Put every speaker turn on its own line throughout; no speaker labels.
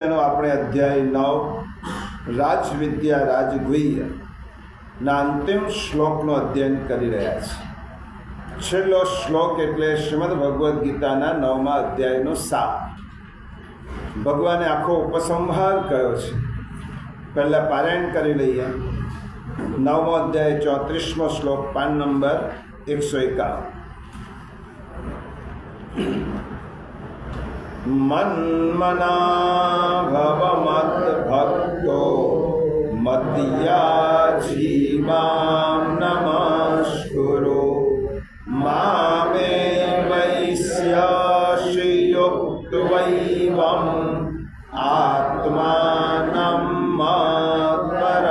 આપણે અધ્યાય 9 રાજવિદ્યા રાજગુહ્ય ના અંતિમ શ્લોકનું અધ્યયન કરી રહ્યા છીએ. છેલ્લો શ્લોક એટલે શ્રીમદ ભગવદ્ ગીતાના 9મા અધ્યાયનો સાર. ભગવાને આખો ઉપસંહાર કર્યો છે. પહેલાં પારાયણ કરી લઈએ. 9મો અધ્યાય 34મો શ્લોક, પાન નંબર 151. મન્મના ભવ મદ ભક્તો મદ્યાજી મામ નમસ્કુરુ મામે વૈશ્યાશી યુક્તવૈવમ આત્માનમ મત્પરાયણ.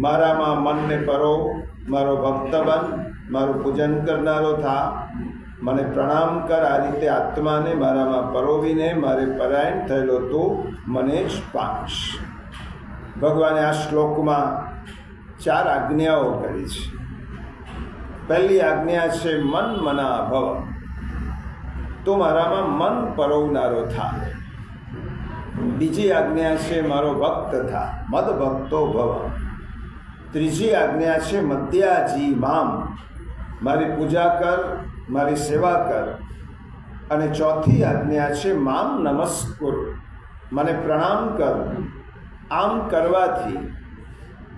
મારામાં મનને પરો, મારો ભક્ત બન, મારું પૂજન કરનારો થા, મને પ્રણામ કર. આ રીતે આત્માને મારામાં પરોવીને મારે પરાયણ થયેલો તું મને જ પામીશ. ભગવાને આ શ્લોકમાં 4 આજ્ઞાઓ કરી છે. પહેલી આજ્ઞા છે મન મના ભવ, તું મારામાં મન પરોવનારો થા. બીજી આજ્ઞા છે મારો ભક્ત થા, મદ ભક્તો ભવ. ત્રીજી આજ્ઞા છે મદ્યાજી મામ, મારી પૂજા કર, મારી સેવા કર. અને ચોથી આજ્ઞા છે મામ નમસ્કુર, મને પ્રણામ કર. આમ કરવાથી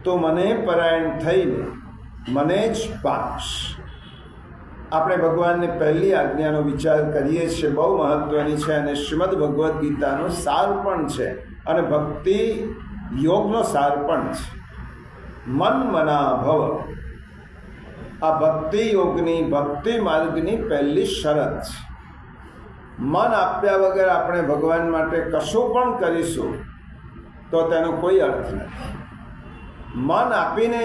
તો મને પરાયણ થઈને મને જ પામીશ. આપણે ભગવાનની પહેલી આજ્ઞાનો વિચાર કરીએ છીએ, બહુ મહત્વની છે અને શ્રીમદ ભગવદ્ ગીતાનો સાર પણ છે અને ભક્તિ યોગનો સાર પણ છે. મન મના ભવ, આ ભક્તિ યોગની, ભક્તિ માર્ગની પહેલી શરત છે. મન આપ્યા વગર આપણે ભગવાન માટે કશું પણ કરીશું તો તેનો કોઈ અર્થ નથી. મન આપીને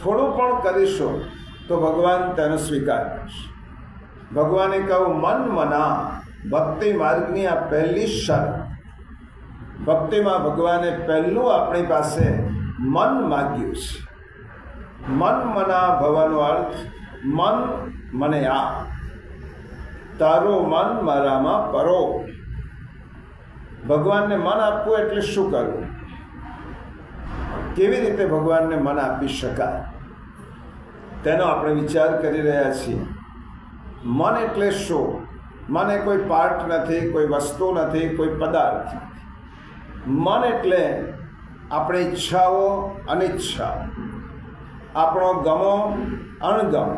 થોડું પણ કરીશું તો ભગવાન તેનો સ્વીકાર કરશે. ભગવાને કહ્યું મન મના, ભક્તિ માર્ગની આ પહેલી શરત. ભક્તિમાં ભગવાને પહેલું આપણી પાસે મન માગ્યું છે. મન મના ભવનો અર્થ મન મને આ, તારું મન મારામાં પરો. ભગવાનને મન આપવું એટલે શું કરવું? કેવી રીતે ભગવાનને મન આપી શકાય તેનો આપણે વિચાર કરી રહ્યા છીએ. મન એટલે શું? મન એ કોઈ પાર્ટ નથી, કોઈ વસ્તુ નથી, કોઈ પદાર્થ નથી. મન એટલે આપણી ઈચ્છાઓ, અનિચ્છાઓ, આપણો ગમો, અણગમ,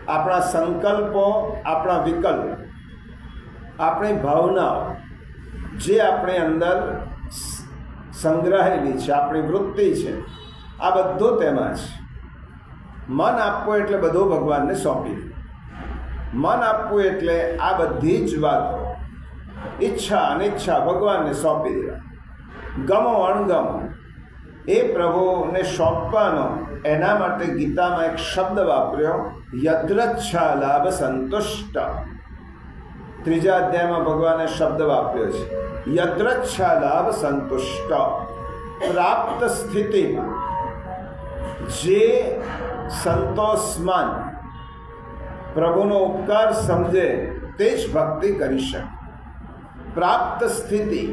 આપણા સંકલ્પો, આપણા વિકલ્પ, આપણી ભાવનાઓ, જે આપણી અંદર સંગ્રહાયેલી છે, આપણી વૃત્તિ છે, આ બધું તેમાં છે. મન આપવું એટલે બધું ભગવાનને સોંપી દે. મન આપવું એટલે આ બધી જ વાતો, ઈચ્છા અનિચ્છા ભગવાનને સોંપી દેવા. ગમો અણગમો એ પ્રભુને સોંપવાનો. એના માટે ગીતામાં એક શબ્દ વાપર્યો, યદ્રચ્છા લાભ સંતુષ્ટ. 3જા અધ્યાયમાં ભગવાને શબ્દ વાપર્યો છે, યદ્રચ્છા લાભ સંતુષ્ટ. પ્રાપ્ત સ્થિતિમાં જે સંતોષમાન પ્રભુનો ઉપકાર સમજે તે જ ભક્તિ કરી શકે. પ્રાપ્ત સ્થિતિ,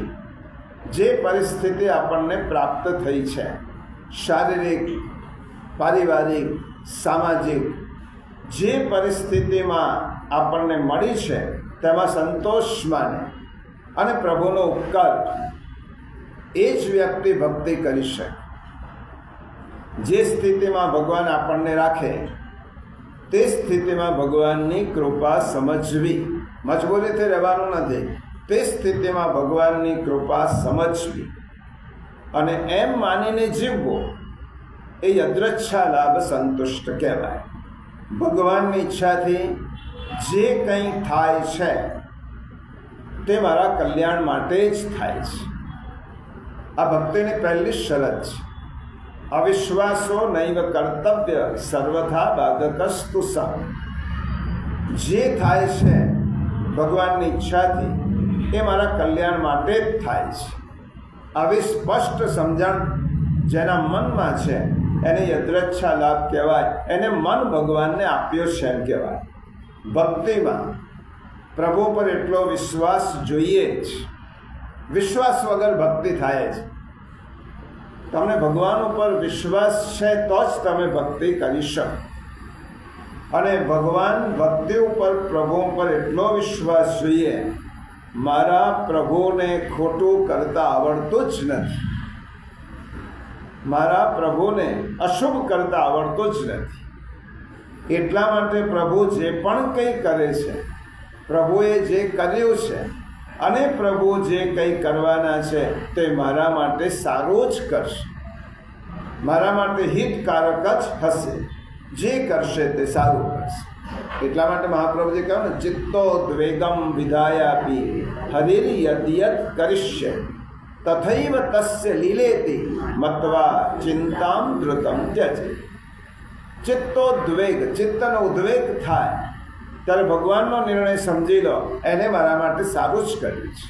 જે પરિસ્થિતિ આપણને પ્રાપ્ત થઈ છે, શારીરિક, પારિવારિક, સામાજિક, જે પરિસ્થિતિમાં આપણને મળી છે તેમાં સંતોષ માને અને પ્રભુનો ઉપકાર, એ જ વ્યક્તિ ભક્તિ કરી શકે. જે સ્થિતિમાં ભગવાન આપણને રાખે તે સ્થિતિમાં ભગવાનની કૃપા સમજવી. મજબૂરીથી રહેવાનું નથી, તે સ્થિતિમાં ભગવાનની કૃપા સમજવી અને એમ માનીને જીવવું, એ યદ્રચ્છા લાભ સંતુષ્ટ કહેવાય. ભગવાનની ઈચ્છાથી જે કંઈ થાય છે તે મારા કલ્યાણ માટે જ થાય છે. આ ભક્તિની પહેલી શરત છે. અવિશ્વાસો નૈવ કર્તવ્ય સર્વથા બાધકસ્તુ સહ. જે થાય છે ભગવાનની ઈચ્છાથી એ મારા કલ્યાણ માટે જ થાય છે. આવી સ્પષ્ટ સમજણ જેના મનમાં છે એને યદ્રચ્છા લાભ કહેવાય. એને મન ભગવાનને આપ્યો છે એમ કહેવાય. ભક્તિમાં પ્રભુ પર એટલો વિશ્વાસ જોઈએ જ વિશ્વાસ વગર ભક્તિ થાય છે. તમને ભગવાન ઉપર વિશ્વાસ છે તો જ તમે ભક્તિ કરી શકો. અને ભગવાન ભક્તિ ઉપર, પ્રભુ ઉપર એટલો વિશ્વાસ જોઈએ, મારા પ્રભુને ખોટું કરતા આવડતું જ નથી, મારા પ્રભુને અશુભ કરતા આવડતું જ નથી. એટલા માટે પ્રભુ જે પણ કંઈ કરે છે, પ્રભુએ જે કર્યું છે અને પ્રભુ જે કંઈ કરવાના છે તે મારા માટે સારું જ કરશે, મારા માટે હિતકારક જ હશે. જે કરશે તે સારું કરશે. એટલા માટે મહાપ્રભુજી કહ્યું ને, ચિત્તોદ્વેગમ વિધાયાપી હરિર્યદિયત કરિષ્ય તથૈવ તસ્ય લીલેતિ મત્વા ચિંતામ ધૃતમ ત્યજે. ચિત્તોદ્વેગ, ચિત્તનો ઉદ્વેગ થાય ત્યારે ભગવાનનો નિર્ણય સમજી લો, એને મારા માટે સારું જ કર્યું છે,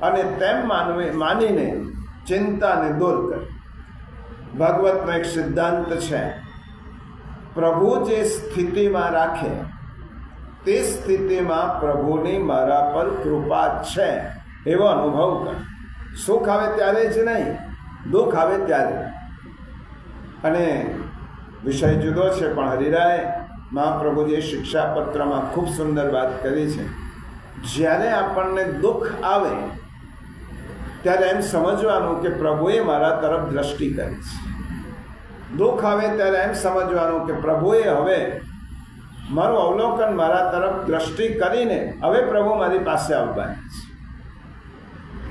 અને તેમ માનીને ચિંતાને દૂર કરી. ભાગવતનો એક સિદ્ધાંત છે, પ્રભુ જે સ્થિતિમાં રાખે તે સ્થિતિમાં પ્રભુની મારા પર કૃપા છે એવો અનુભવ કર. સુખ આવે ત્યારે જ નહીં, દુઃખ આવે ત્યારે. અને વિષય જુદો છે, પણ હરિરાય મહાપ્રભુજીએ શિક્ષાપત્રમાં ખૂબ સુંદર વાત કરી છે. જ્યારે આપણને દુઃખ આવે ત્યારે એમ સમજવાનું કે પ્રભુએ મારા તરફ દ્રષ્ટિ કરી છે. દુઃખ આવે ત્યારે એમ સમજવાનું કે પ્રભુએ હવે મારું અવલોકન મારા તરફ દ્રષ્ટિ કરીને હવે પ્રભુ મારી પાસે આવવાની છે.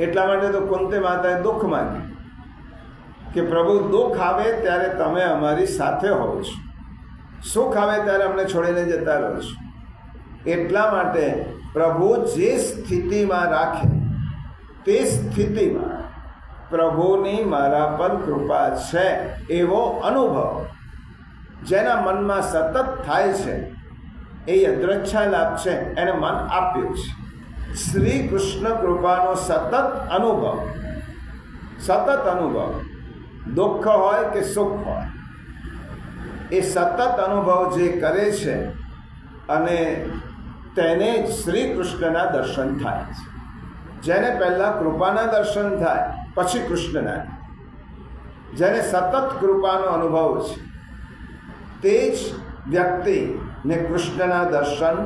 એટલા માટે તો કુંતી માતાએ દુઃખ માંગ્યું કે પ્રભુ દુઃખ આવે ત્યારે તમે અમારી સાથે હોવ છો, સુખ આવે ત્યારે અમને છોડીને જતા રહો છો. એટલા માટે પ્રભુ જે સ્થિતિમાં રાખે તે સ્થિતિમાં પ્રભુની મારા પર કૃપા છે એવો અનુભવ જેના મનમાં સતત થાય છે, એ યદ્રચ્છા લાભ છે, એને મન આપ્યું છે. શ્રી કૃષ્ણ કૃપાનો સતત અનુભવ, દુઃખ હોય કે સુખ હોય, એ સતત અનુભવ જે કરે છે અને તેને જ શ્રી કૃષ્ણના દર્શન થાય છે. જેને પહેલાં કૃપાના દર્શન થાય પછી કૃષ્ણના, જેને સતત કૃપાનો અનુભવ છે તે જ વ્યક્તિને કૃષ્ણના દર્શન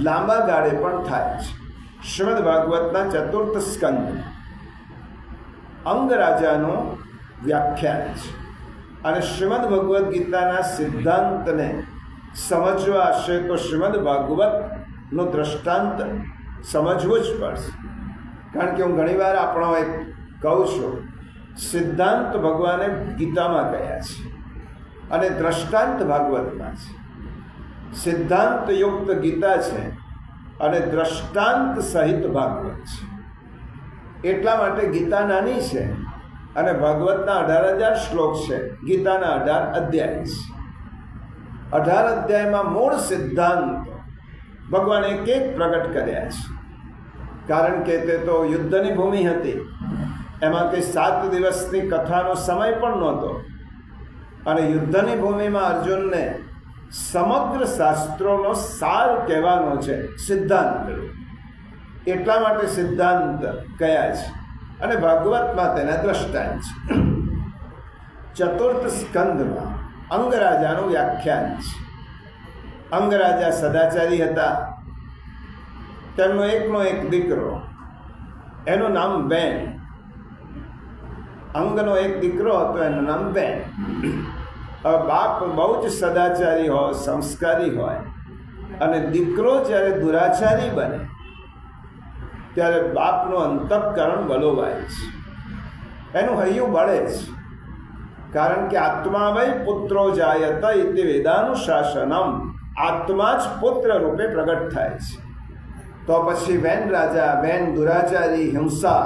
લાંબા ગાળે પણ થાય છે. શ્રીમદ ભાગવતના ચતુર્થ સ્કંદ અંગરાજાનું વ્યાખ્યાન છે, અને શ્રીમદ ભગવદ્ ગીતાના સિદ્ધાંતને સમજવા હશે તો શ્રીમદ ભાગવતનું દ્રષ્ટાંત સમજવું જ પડશે. કારણ કે હું ઘણીવાર આપણો એક કહું છું, સિદ્ધાંત ભગવાને ગીતામાં કહ્યા છે અને દ્રષ્ટાંત ભાગવતમાં છે. સિદ્ધાંતયુક્ત ગીતા છે અને દ્રષ્ટાંત સહિત ભાગવત છે. એટલા માટે ગીતા નાની છે અને ભાગવતના 18,000 શ્લોક છે, ગીતાના 18 અધ્યાય છે. 18 અધ્યાયમાં મૂળ સિદ્ધાંત ભગવાને એક પ્રગટ કર્યા છે. કારણ કે તે તો યુદ્ધની ભૂમિ હતી, એમાં કંઈ 7 દિવસની કથાનો સમય પણ નહોતો, અને યુદ્ધની ભૂમિમાં અર્જુનને સમગ્ર શાસ્ત્રોનો સાર કહેવાનો છે, સિદ્ધાંત. એટલા માટે સિદ્ધાંત કયા છે, અને ભાગવતમાં તેના દ્રષ્ટાંત છે. ચતુર્થ સ્કંદમાં અંગરાજાનું વ્યાખ્યાન છે. અંગરાજા સદાચારી હતા. તેમનો એકનો એક દીકરો, એનું નામ બેન. અંગનો એક દીકરો હતો, એનું નામ બેન. હવે બાપ બહુ જ સદાચારી હોય, સંસ્કારી હોય, અને દીકરો જ્યારે દુરાચારી બને ત્યારે બાપનું અંતઃકરણ બલોવાય છે, એનું હૈયું બળે છે. કારણ કે આત્મા વૈ પુત્રો જાયત ઇતિ વેદાનુશાસનમ, આત્મા જ પુત્ર રૂપે પ્રગટ થાય છે. તો પછી વેન રાજા, વેન દુરાચારી, હિંસા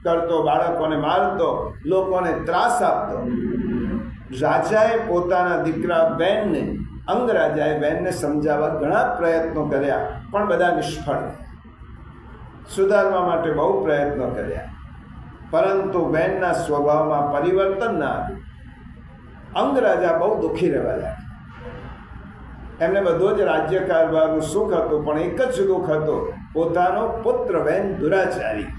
કરતો, બાળકોને મારતો, લોકોને ત્રાસ આપતો. રાજાએ પોતાના દીકરા બેનને, અંગરાજાએ બેનને સમજાવવા ઘણા પ્રયત્નો કર્યા, પણ બધા નિષ્ફળ. સુધારવા માટે બહુ પ્રયત્નો કર્યા, પરંતુ બેનના સ્વભાવમાં પરિવર્તન ના આવ્યું. અંગરાજા બહુ દુઃખી રહેવા લાગ્યા. એમને બધું જ રાજ્ય કારભારનું સુખ હતું, પણ એક જ દુઃખ હતું, પોતાનો પુત્ર બેન દુરાચારી.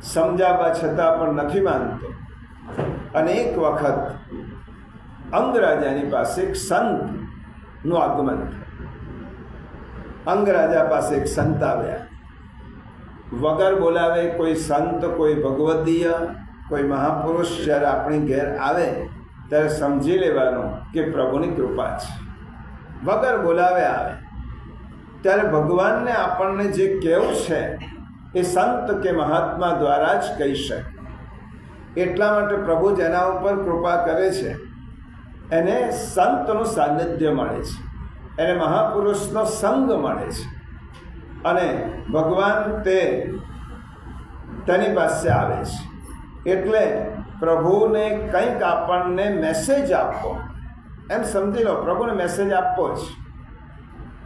સમજાવવા છતાં પણ નથી માનતો. અને એક વખત અંગરાજાની પાસે એક સંતનું આગમન થયું. અંગરાજા પાસે એક સંત આવ્યા. વગર બોલાવે કોઈ સંત, કોઈ ભગવદીય, કોઈ મહાપુરુષ જ્યારે આપણી ઘેર આવે ત્યારે સમજી લેવાનું કે પ્રભુની કૃપા છે. વગર બોલાવે આવે ત્યારે ભગવાનને આપણને જે કહેવું છે એ સંત કે મહાત્મા દ્વારા જ કહી શકે. એટલા માટે પ્રભુ જેના ઉપર કૃપા કરે છે એને સંતનું સાનિધ્ય મળે છે, એને મહાપુરુષનો સંગ મળે છે અને ભગવાન તેની પાસે આવે છે. એટલે પ્રભુને કંઈક આપણને મેસેજ આપવો, એમ સમજી લો પ્રભુને મેસેજ આપવો જ.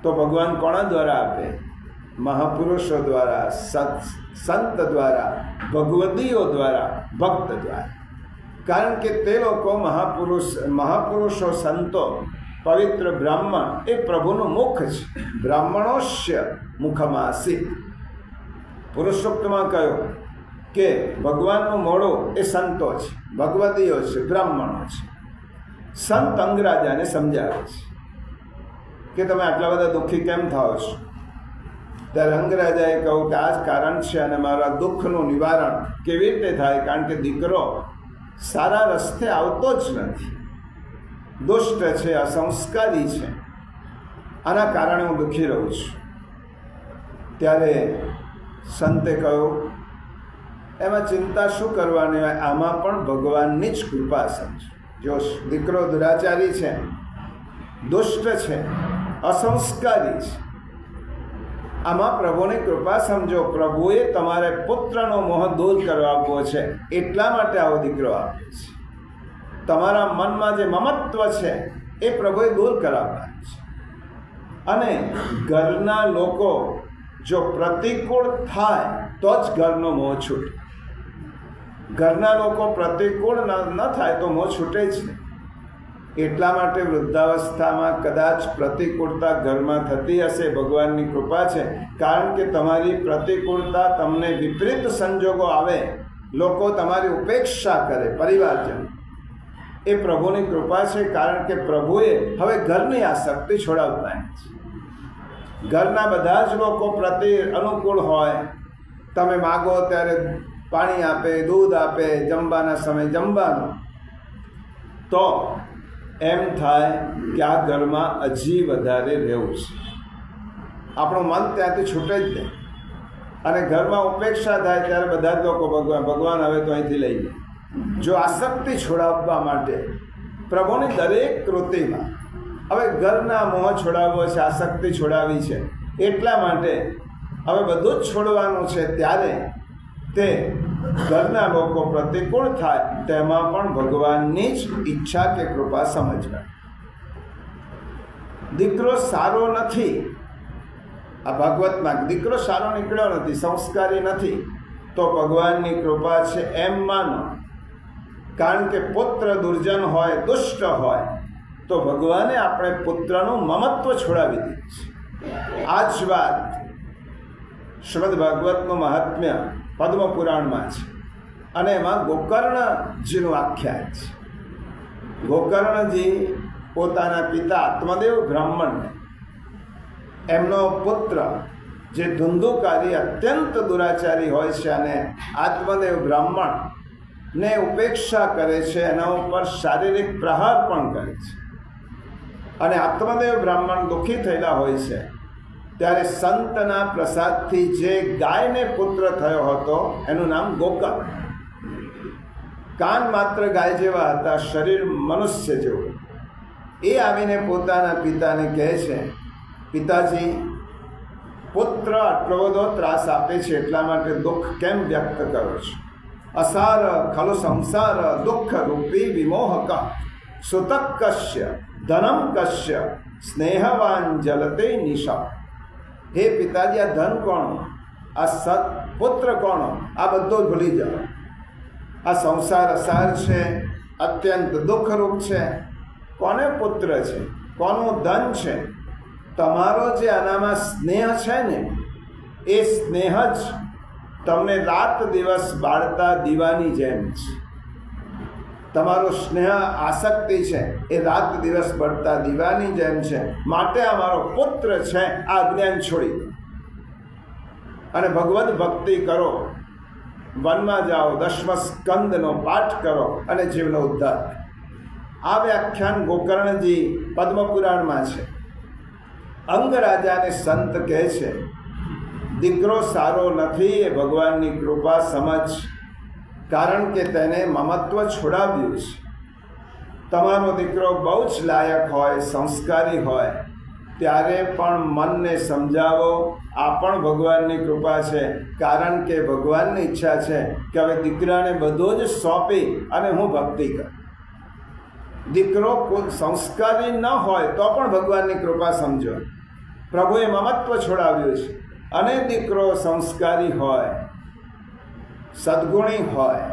તો ભગવાન કોના દ્વારા આપે? મહાપુરુષો દ્વારા, સંત દ્વારા, ભગવદીઓ દ્વારા, ભક્ત દ્વારા. કારણ કે તે લોકો મહાપુરુષો, સંતો, પવિત્ર બ્રાહ્મણ એ પ્રભુનું મુખ છે. બ્રાહ્મણોશ્ય મુખમાસી. પુરુષોક્તમાં કહ્યું કે ભગવાનનું મોઢું એ સંતો છે, ભગવદીઓ છે, બ્રાહ્મણો છે. સંત અંગરાજાને સમજાવે છે કે તમે આટલા બધા દુઃખી કેમ થાઓ છો? ત્યારે અંગરાજાએ કહ્યું કે આ જ કારણ છે અને મારા દુઃખનું નિવારણ કેવી રીતે થાય? કારણ કે દીકરો સારા રસ્તે આવતો જ નથી, દુષ્ટ છે, અસંસ્કારી છે, આના કારણે હું દુઃખી રહું છું. ત્યારે સંતે કહ્યું એમાં ચિંતા શું કરવાની હોય, આમાં પણ ભગવાનની જ કૃપા સમજો. જો દીકરો દુરાચારી છે, દુષ્ટ છે, અસંસ્કારી છે, આમાં પ્રભુની કૃપા સમજો. પ્રભુએ તમારે પુત્રનો મોહ દૂર કરવો છે એટલા માટે આવો દીકરો આપ્યો છે. તમારા મનમાં જે મમત્વ છે એ પ્રભુએ દૂર કરાવવાનું છે. અને ઘરના લોકો જો પ્રતિકૂળ થાય તો જ ઘરનો મોહ છૂટે. ઘરના લોકો પ્રતિકૂળ ન થાય તો મોહ છૂટે જ નહીં. એટલા માટે વૃદ્ધાવસ્થામાં કદાચ પ્રતિકૂળતા ઘરમાં થતી હશે, ભગવાનની કૃપા છે. કારણ કે તમારી પ્રતિકૂળતા, તમને વિપરીત સંજોગો આવે, લોકો તમારી ઉપેક્ષા કરે, પરિવારજન, એ પ્રભુની કૃપા છે. કારણ કે પ્રભુએ હવે ઘરની આસક્તિ છોડાવવાની છે. ઘરના બધા જ લોકો પ્રતિ અનુકૂળ હોય, તમે માગો ત્યારે પાણી આપે, દૂધ આપે, જમવાના સમય જમવાનું, તો એમ થાય કે આ ઘરમાં હજી વધારે રહેવું છે. આપણું મન ત્યાંથી છૂટે જ નહીં. અને ઘરમાં ઉપેક્ષા થાય ત્યારે બધા જ લોકો ભગવાન હવે તો અહીંથી લઈ લે. જો આસક્તિ છોડાવવા માટે પ્રભુની દરેક કૃતિમાં હવે ઘરના મોહ છોડાવવો છે, આસક્તિ છોડાવી છે, એટલા માટે હવે બધું જ છોડવાનું છે. ત્યારે તે ઘરના લોકો પ્રતિકૂળ થાય તેમાં પણ ભગવાનની જ ઈચ્છા કે કૃપા સમજવા. દીકરો સારો નથી, આ ભાગવતમાં દીકરો સારો નીકળ્યો નથી, સંસ્કારી નથી, તો ભગવાનની કૃપા છે એમ માનો. કારણ કે પુત્ર દુર્જન હોય, દુષ્ટ હોય, તો ભગવાને આપણે પુત્રનું મમત્વ છોડાવી દીધું છે. આ જ વાત શ્રીમદ ભાગવતનું મહાત્મ્ય પદ્મ પુરાણમાં છે અને એમાં ગોકર્ણજીનું આખ્યાન છે. ગોકર્ણજી પોતાના પિતા આત્મદેવ બ્રાહ્મણને એમનો પુત્ર જે ધુંધુકારી, અત્યંત દુરાચારી હોય છે અને આત્મદેવ બ્રાહ્મણને ઉપેક્ષા કરે છે, એના ઉપર શારીરિક પ્રહાર પણ કરે છે. અને આત્મદેવ બ્રાહ્મણ દુઃખી થયેલા હોય છે ત્યારે સંતના પ્રસાદથી જે ગાયને પુત્ર થયો હતો એનું નામ ગોકર્ણ. કાન માત્ર ગાય જેવા હતા, શરીર મનુષ્ય જેવું. એ આવીને પોતાના પિતાને કહે છે, પિતાજી, પુત્ર આટલો બધો ત્રાસ આપે છે, એટલા માટે દુઃખ કેમ વ્યક્ત કરો છો? અસાર ખલુ સંસાર દુઃખ રૂપી વિમોહક સુતક કશ્ય ધનમ કશ્ય સ્નેહવાન જલતે નિશા. હે પિતાજી, આ ધન કોણ? આ પુત્ર કોણ? આ બધો ભૂલી જાઓ. આ સંસાર અસાર છે, અત્યંત દુઃખરૂપ છે. કોને પુત્ર છે? કોનું ધન છે? તમારો જે આનામાં સ્નેહ છે ને, એ સ્નેહ જ તમને રાત દિવસ બાળતા દીવાની જેમ છે. તમારો સ્નેહ આસક્તિ છે એ રાત દિવસ બળતા દીવાની જેમ છે. માટે આ મારો પુત્ર છે, આ અજ્ઞાન છોડી દો અને ભગવદ ભક્તિ કરો. વનમાં જાઓ, 10મા સ્કંદનો પાઠ કરો અને જીવનો ઉદ્ધાર. આ વ્યાખ્યાન ગોકર્ણજી પદ્મપુરાણમાં છે. અંગરાજાને સંત કહે છે, દીકરો સારો નથી એ ભગવાનની કૃપા સમજ, કારણ કે તેને મમત્વ છોડાવ્યું છે. તમારો દીકરો બહુ જ લાયક હોય, સંસ્કારી હોય, ત્યારે પણ મનને સમજાવો. આ પણ ભગવાનની કૃપા છે, કારણ કે ભગવાનની ઈચ્છા છે કે હવે દીકરાને બધો જ સોંપી અને હું ભક્તિ કરું. દીકરો સંસ્કારી ન હોય તો પણ ભગવાનની કૃપા સમજો. પ્રભુએ મમત્વ છોડાવ્યું છે. અને દીકરો સંસ્કારી હોય, સદ્ગુણી હોય,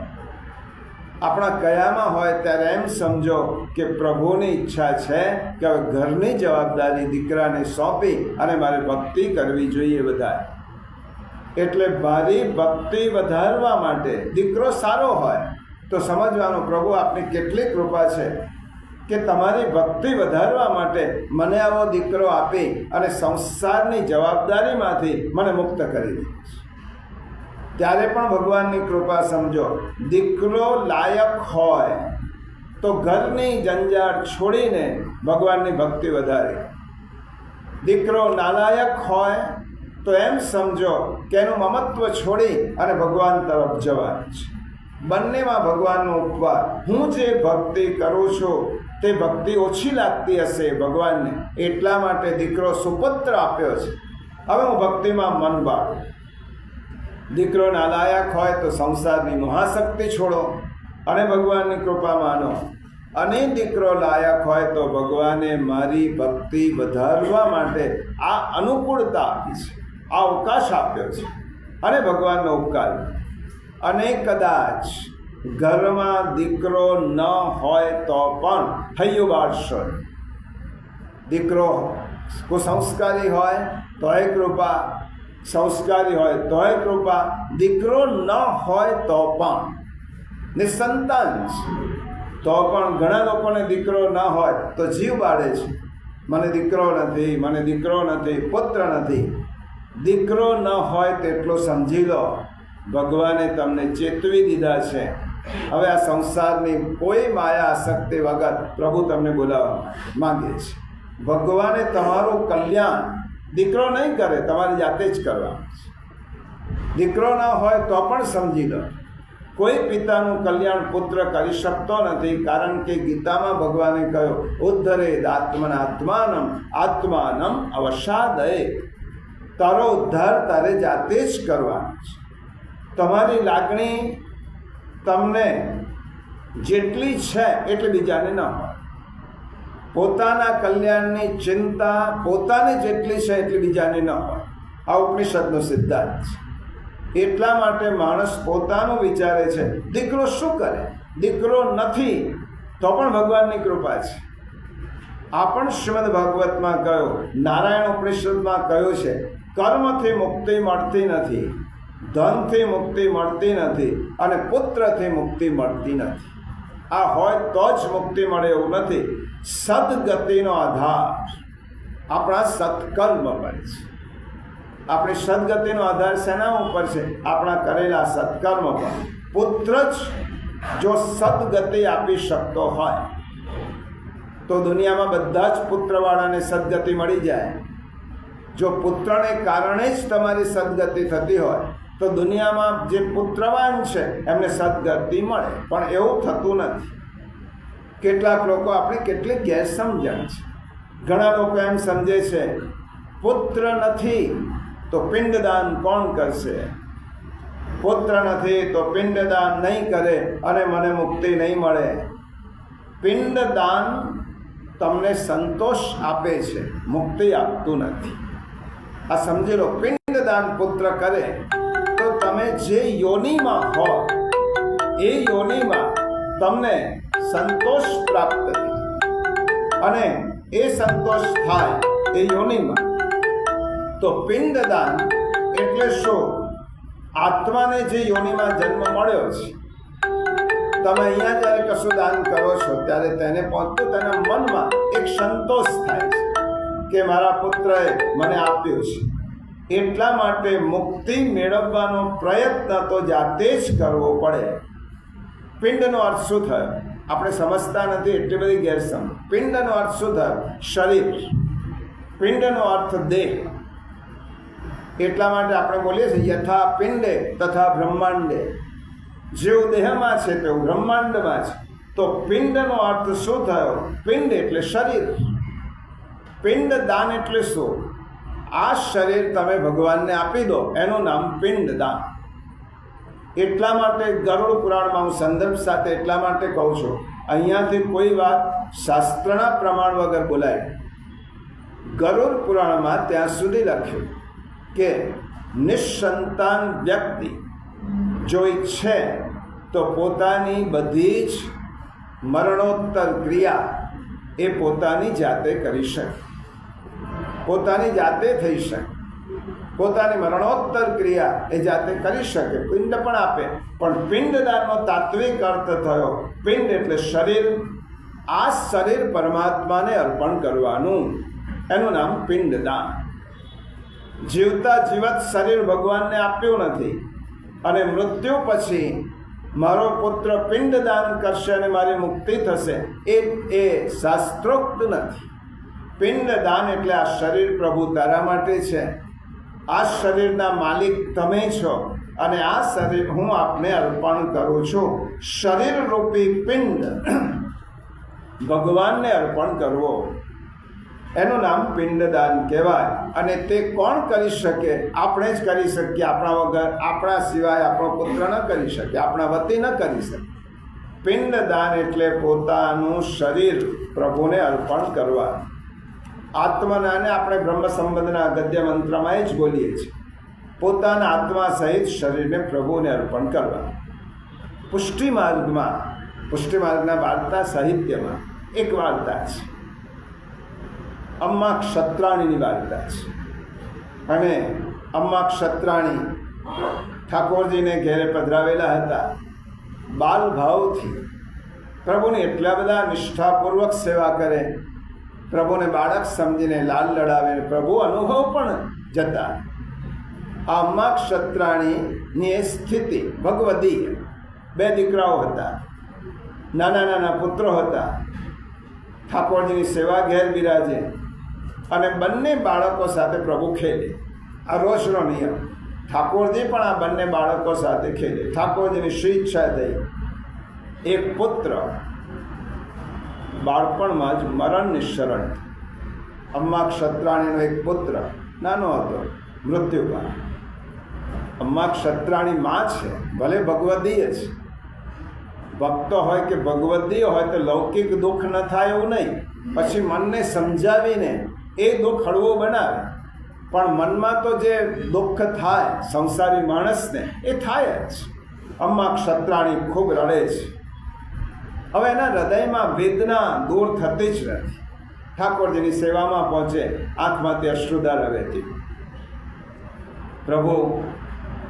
આપણા કયામાં હોય, ત્યારે એમ સમજો કે પ્રભુની ઈચ્છા છે કે હવે ઘરની જવાબદારી દીકરાને સોંપી અને મારે ભક્તિ કરવી જોઈએ વધારે. એટલે મારી ભક્તિ વધારવા માટે દીકરો સારો હોય તો સમજવાનું પ્રભુ આપની કેટલી કૃપા છે કે તમારી ભક્તિ વધારવા માટે મને આવો દીકરો આપી અને સંસારની જવાબદારીમાંથી મને મુક્ત કરી દે. ત્યારે પણ ભગવાનની કૃપા સમજો. દીકરો લાયક હોય તો ઘરની જંજાળ છોડીને ભગવાનની ભક્તિ વધારે. દીકરો નાલાયક હોય તો એમ સમજો કે એનું મમત્વ છોડી અને ભગવાન તરફ જવાનું છે. બંનેમાં ભગવાનનો ઉપકાર. હું જે ભક્તિ કરું છું તે ભક્તિ ઓછી લાગતી હશે ભગવાનને, એટલા માટે દીકરો સુપુત્ર આપ્યો છે. હવે હું ભક્તિમાં મન બાળું. દીકરો નાલાયક હોય તો સંસારની મહાશક્તિ છોડો અને ભગવાનની કૃપા માનો. અને દીકરો લાયક હોય તો ભગવાને મારી ભક્તિ વધારવા માટે આ અનુકૂળતા આપી છે, આ અવકાશ આપ્યો છે અને ભગવાનનો ઉપકાર. અને કદાચ ઘરમાં દીકરો ન હોય તો પણ હૈયું બાળશો. દીકરો કુસંસ્કારી હોય તોય કૃપા, સંસ્કારી હોય તોય કૃપા. દીકરો ન હોય તો પણ નિસંતાન છે તો પણ ઘણા લોકોને દીકરો ન હોય તો જીવ બાળે છે. મને દીકરો નથી, મને દીકરો નથી, પુત્ર નથી. દીકરો ન હોય તેટલો સમજી લો, ભગવાને તમને ચેતવી દીધા છે. હવે આ સંસારની કોઈ માયા આસક્તિ વગર પ્રભુ તમને બોલાવવા માંગે છે. ભગવાને તમારું કલ્યાણ દીકરો નહીં કરે, તમારી જાતે જ કરવાનું છે. દીકરો ન હોય તો પણ સમજી લો, કોઈ પિતાનું કલ્યાણ પુત્ર કરી શકતો નથી. કારણ કે ગીતામાં ભગવાને કહ્યું, ઉદ્ધરેદ આત્મનાત્માનમ આત્માનમ અવસાદયે. તારો ઉદ્ધાર તારે જાતે જ કરવાનો છે. તમારી લાગણી તમને જેટલી છે એટલે બીજાને ન હોય. પોતાના કલ્યાણની ચિંતા પોતાને જેટલી છે એટલી બીજાને ન હોય. આ ઉપનિષદનો સિદ્ધાંત છે. એટલા માટે માણસ પોતાનું વિચારે છે. દીકરો શું કરે? દીકરો નથી તો પણ ભગવાનની કૃપા છે. આ પણ શ્રીમદ ભાગવતમાં કહ્યું, નારાયણ ઉપનિષદમાં કહ્યું છે, કર્મથી મુક્તિ મળતી નથી, ધનથી મુક્તિ મળતી નથી અને પુત્રથી મુક્તિ મળતી નથી. આ હોય તો જ મુક્તિ મળે એવું નથી. સદગતિનો આધાર આપણા સત્કર્મ પર છે. આપણી સદગતિનો આધાર શેના ઉપર છે? આપણા કરેલા સત્કર્મ પર. પુત્ર જ જો સદગતિ આપી શકતો હોય તો દુનિયામાં બધા જ પુત્રવાળાને સદગતિ મળી જાય. જો પુત્રને કારણે જ તમારી સદગતિ થતી હોય તો દુનિયામાં જે પુત્રવાન છે એમને સદગતિ મળે, પણ એવું થતું નથી. કેટલાક લોકો આપણે કેટલીક ગેરસમજણ છે. ઘણા લોકો એમ સમજે છે, પુત્ર નથી તો પિંડદાન કોણ કરશે? પુત્ર નથી તો પિંડદાન નહીં કરે અને મને મુક્તિ નહીં મળે. પિંડદાન તમને સંતોષ આપે છે, મુક્તિ આપતું નથી. આ સમજી લો. પિંડદાન પુત્ર કરે તો તમે જે યોનિમાં હો એ યોનિમાં તમને સંતોષ પ્રાપ્ત થાય અને એ સંતોષ થાય એ યોનિમાં. તો પિંડદાન એટલે શું? આત્માને જે યોનિમાં જન્મ મળ્યો છે, તમે અહીંયા જ્યારે કશું દાન કરો છો ત્યારે તેને પહોંચતું તેના મનમાં એક સંતોષ થાય છે કે મારા પુત્રએ મને આપ્યું છે. એટલા માટે મુક્તિ મેળવવાનો પ્રયત્ન તો જાતે જ કરવો પડે. પિંડનો અર્થ શું થયો? આપણે સમજતા નથી, એટલી બધી ગેરસમજ. પિંડનો અર્થ શું થયો? શરીર. પિંડનો અર્થ દેહ. એટલા માટે આપણે બોલીએ છીએ યથા પિંડે તથા બ્રહ્માંડે. જેવું દેહમાં છે તેવું બ્રહ્માંડમાં છે. તો પિંડનો અર્થ શું થયો? પિંડ એટલે શરીર. પિંડ દાન એટલે શું? આ શરીર તમે ભગવાનને આપી દો, એનું નામ પિંડ દાન. એટલા માટે ગરુડ પુરાણમાં હું સંદર્ભ સાથે એટલા માટે કહું છું, અહીંયાથી કોઈ વાત શાસ્ત્રના પ્રમાણ વગર બોલાય. ગરુડ પુરાણમાં ત્યાં સુધી લખ્યું કે નિસંતાન વ્યક્તિ જો ઈચ્છે તો પોતાની બધી જ મરણોત્તર ક્રિયા એ પોતાની જાતે કરી શકે, પોતાની જાતે થઈ શકે. પોતાની મરણોત્તર ક્રિયા એ જાતે કરી શકે, પિંડ પણ આપે. પણ પિંડદાનનો તાત્વિક અર્થ થયો પિંડ એટલે શરીર. આ શરીર પરમાત્માને અર્પણ કરવાનું, એનું નામ પિંડદાન. જીવતા જીવત શરીર ભગવાનને આપ્યું નથી અને મૃત્યુ પછી મારો પુત્ર પિંડદાન કરશે અને મારી મુક્તિ થશે, એ શાસ્ત્રોક્ત નથી. પિંડદાન એટલે આ શરીર પ્રભુ તારા માટે છે, આ શરીરના માલિક તમે છો અને આ શરીર હું આપને અર્પણ કરું છું. શરીર રૂપી પિંડ ભગવાનને અર્પણ કરવો, એનું નામ પિંડદાન કહેવાય. અને તે કોણ કરી શકે? આપણે જ કરી શકીએ. આપણા વગર, આપણા સિવાય આપણો પુત્ર ન કરી શકે, આપણા વતી ન કરી શકે. પિંડદાન એટલે પોતાનું શરીર પ્રભુને અર્પણ કરવા. આત્મનાને આપણે બ્રહ્મ સંબંધના ગદ્ય મંત્રમાં જ બોલીએ છીએ, પોતાના આત્મા સહિત શરીરને પ્રભુને અર્પણ કરવા. પુષ્ટિ માર્ગના વાર્તા સાહિત્યમાં એક વાર્તા છે, અમ્મા ક્ષત્રાણીની વાર્તા છે. અને અમ્મા ક્ષત્રાણી ઠાકોરજીને ઘેરે પધરાવેલા હતા. બાલ ભાવથી પ્રભુની એટલા બધા નિષ્ઠાપૂર્વક સેવા કરે, પ્રભુને બાળક સમજીને લાલ લડાવે, પ્રભુ અનુભવ પણ જતા. આ અમ્મા ક્ષત્રાણીની એ સ્થિતિ ભગવદી. 2 દીકરાઓ હતા, નાના નાના પુત્રો હતા. ઠાકોરજીની સેવા ઘેર બિરાજે અને બંને બાળકો સાથે પ્રભુ ખેલે. આ રોજનો નિયમ. ઠાકોરજી પણ આ બંને બાળકો સાથે ખેલે. ઠાકોરજીની શ્રી ઈચ્છા થઈ. એક પુત્ર બાળપણમાં જ મરણની શરણ. અમ્મા ક્ષત્રાણીનો એક પુત્ર નાનો હતો, મૃત્યુ પામ્યો. અમ્મા ક્ષત્રાણી માં છે, ભલે ભગવદીય છે. ભક્તો હોય કે ભગવદીય હોય તો લૌકિક દુઃખ ન થાય એવું નહીં. પછી મનને સમજાવીને એ દુઃખ હળવું બનાવે. પણ મનમાં તો જે દુઃખ થાય સંસારી માણસને એ થાય જ. અમ્મા ક્ષત્રાણી ખૂબ રડે છે. હવે એના હૃદયમાં વેદના દૂર થતી જ નથી. ઠાકોરજીની સેવામાં પહોંચે, આંખમાંથી અશ્રુધારા વહેતી. પ્રભુ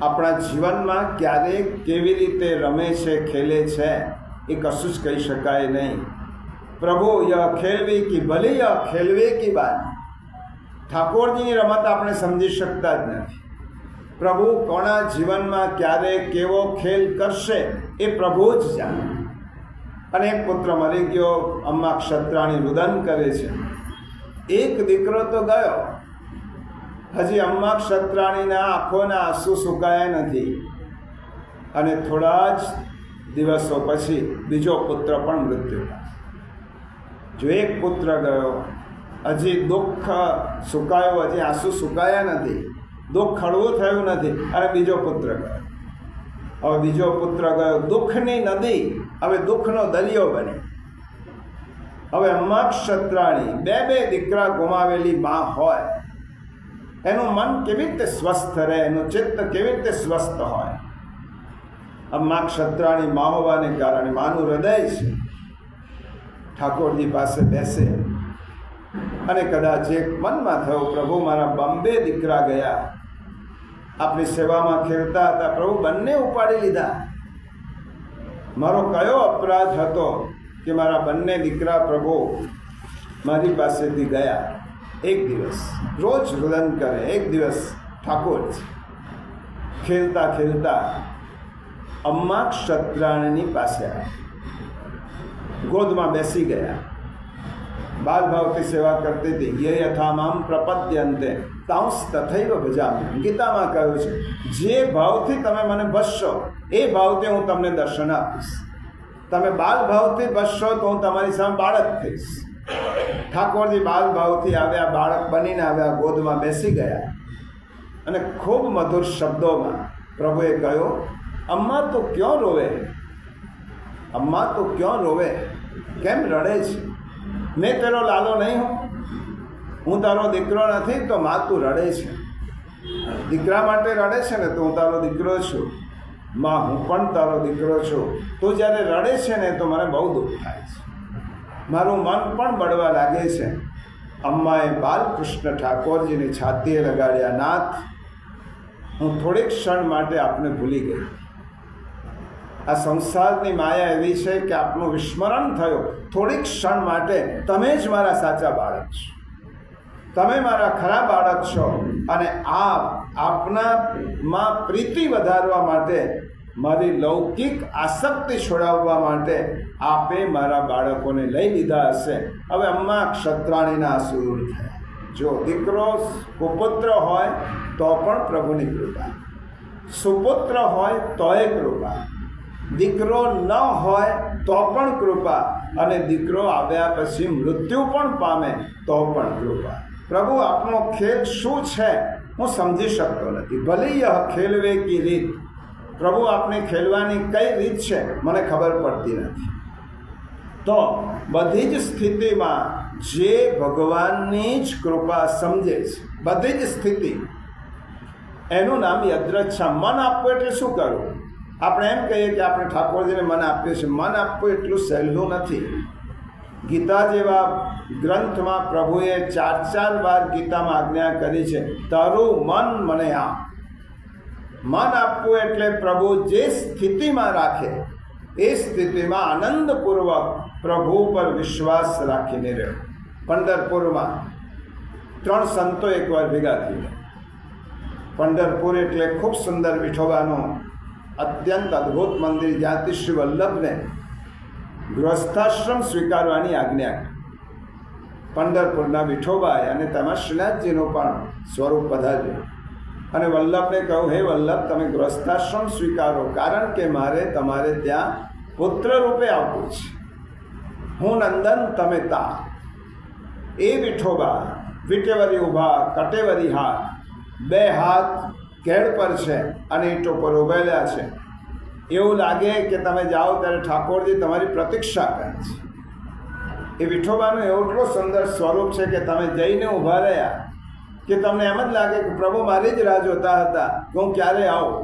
આપણા જીવનમાં ક્યારેક કેવી રીતે રમે છે, ખેલે છે, એ કશું જ કહી શકાય નહીં. પ્રભુ યહ ખેલવી કી ભલી યહ ખેલવે કી બાત. ઠાકોરજીની રમત આપણે સમજી શકતા જ નથી. પ્રભુ કોના જીવનમાં ક્યારે કેવો ખેલ કરશે એ પ્રભુ જ જાણે. અને એક પુત્ર મરી ગયો. અમ્મા ક્ષત્રાણી રુદન કરે છે. એક દીકરો તો ગયો, હજી અમ્મા ક્ષત્રાણીના આંખોના આંસુ સુકાયા નથી. અને થોડા જ દિવસો પછી બીજો પુત્ર પણ મૃત્યુ પામ્યો. જો એક પુત્ર ગયો, હજી દુઃખ સુકાયું, હજી આંસુ સુકાયા નથી, દુઃખ હળવું થયું નથી, અને બીજો પુત્ર ગયો. હવે બીજો પુત્ર ગયો, દુઃખની નદી હવે દુઃખનો દરિયો બની. હવે અમ્મા ક્ષત્રાણી 2 દીકરા ગુમાવેલી માં હોય, એનું મન કેવી રીતે સ્વસ્થ રહે, એનું ચિત્ત કેવી રીતે સ્વસ્થ હોય? અમ્મા ક્ષત્રાણી માં હોવાને કારણે માનું હૃદય છે. ઠાકોરજી પાસે બેસે અને કદાચ એક મનમાં થયું, પ્રભુ મારા 2 દીકરા ગયા, આપની સેવામાં ખેલતા હતા, પ્રભુ બંને ઉપાડી લીધા. મારો કયો અપરાધ હતો કે મારા બંને દીકરા પ્રભુ મારી પાસેથી ગયા? એક દિવસ રોજ રુદન કરે, એક દિવસ ઠાકોર ખેલતા ખેલતા અમ્મા ક્ષત્રાણીની પાસે ગોદમાં બેસી ગયા. બાલ ભાવથી સેવા કરતી હતી. યે યથામામ પ્રપદ્યંતે તાંસ તથૈવ ભજામિ. ગીતામાં કહ્યું છે, જે ભાવથી તમે મને ભજશો એ ભાવથી હું તમને દર્શન આપીશ. તમે બાલ ભાવથી ભજશો તો હું તમારી સામે બાળક થઈશ. ઠાકોરજી બાલ ભાવથી આવ્યા, બાળક બનીને આવ્યા, ગોદમાં બેસી ગયા અને ખૂબ મધુર શબ્દોમાં પ્રભુએ કહ્યું, અમ્મા તું ક્યાં રોવે? અમ્મા તું ક્યાં રોવે? કેમ રડે છે? મેં તેરો લાલો નહીં હું તારો દીકરો નથી તો માં તું રડે છે. દીકરા માટે રડે છે ને, તો હું તારો દીકરો છું. માં હું પણ તારો દીકરો છું. તું જ્યારે રડે છે ને તો મને બહુ દુઃખ થાય છે, મારું મન પણ બળવા લાગે છે. અમ્માએ બાલકૃષ્ણ ઠાકોરજીની છાતીએ લગાડ્યા, નાથ હું થોડીક ક્ષણ માટે આપને ભૂલી ગઈ. આ સંસારની માયા એવી છે કે આપનું વિસ્મરણ થયું. થોડીક ક્ષણ માટે તમે જ મારા સાચા બાળક છો, તમે મારા ખરા બાળક છો. અને આપનામાં પ્રીતિ વધારવા માટે, મારી લૌકિક આસક્તિ છોડાવવા માટે આપે મારા બાળકોને લઈ લીધા હશે. હવે અમ્મા ક્ષત્રાણીના આંસુ દૂર થયા. જો દીકરો કુપુત્ર હોય તો પણ પ્રભુની કૃપા, સુપુત્ર હોય તોય કૃપા, દીકરો ન હોય તો પણ કૃપા, અને દીકરો આવ્યા પછી મૃત્યુ પણ પામે તો પણ કૃપા. પ્રભુ આપનો ખેલ શું છે હું સમજી શકતો નથી. ભલે યહ ખેલવે કી રીત, પ્રભુ આપની ખેલવાની કઈ રીત છે મને ખબર પડતી નથી. તો બધી જ સ્થિતિમાં જે ભગવાનની જ કૃપા સમજે છે, બધી જ સ્થિતિ, એનું નામ યદ્રચ્છા. મન આપવું એટલે શું કરવું? આપણે એમ કહીએ કે આપણે ઠાકોરજીને મન આપ્યું છે. મન આપવું એટલું સહેલું નથી. ગીતા જેવા ગ્રંથમાં પ્રભુએ 4 વાર ગીતામાં આજ્ઞા કરી છે, તારું મન મને આપ. મન આપવું એટલે પ્રભુ જે સ્થિતિમાં રાખે એ સ્થિતિમાં આનંદપૂર્વક પ્રભુ પર વિશ્વાસ રાખીને રહ્યો. પંઢરપુરમાં 3 સંતો એકવાર ભેગા થઈ ગયા. પંઢરપુર એટલે ખૂબ સુંદર વિઠોબાનું અત્યંત અદ્ભુત મંદિર, જ્યાંથી શ્રી વલ્લભને ગૃહસ્થાશ્રમ સ્વીકારવાની આજ્ઞા. પંઢરપુરના વિઠોબાએ અને તેમાં શ્રીનાથજીનું પણ સ્વરૂપ પધાર્યું અને વલ્લભને કહ્યું, હે વલ્લભ, તમે ગૃહસ્થાશ્રમ સ્વીકારો, કારણ કે મારે તમારે ત્યાં પુત્ર રૂપે આવવું છે. હું નંદન, તમે તા. એ વિઠોબા વિટેવરી ઊભા, કટેવરી હાથ, 2 હાથ કેળ પર છે અને ઈંટો પર ઉભેલા છે. એવું લાગે કે તમે જાઓ ત્યારે ઠાકોરજી તમારી પ્રતીક્ષા કરે છે. એ વિઠોબાનું એટલું સુંદર સ્વરૂપ છે કે તમે જઈને ઊભા રહ્યા કે તમને એમ જ લાગે કે પ્રભુ મારી જ રાહ જોતા હતા કે હું ક્યારે આવું.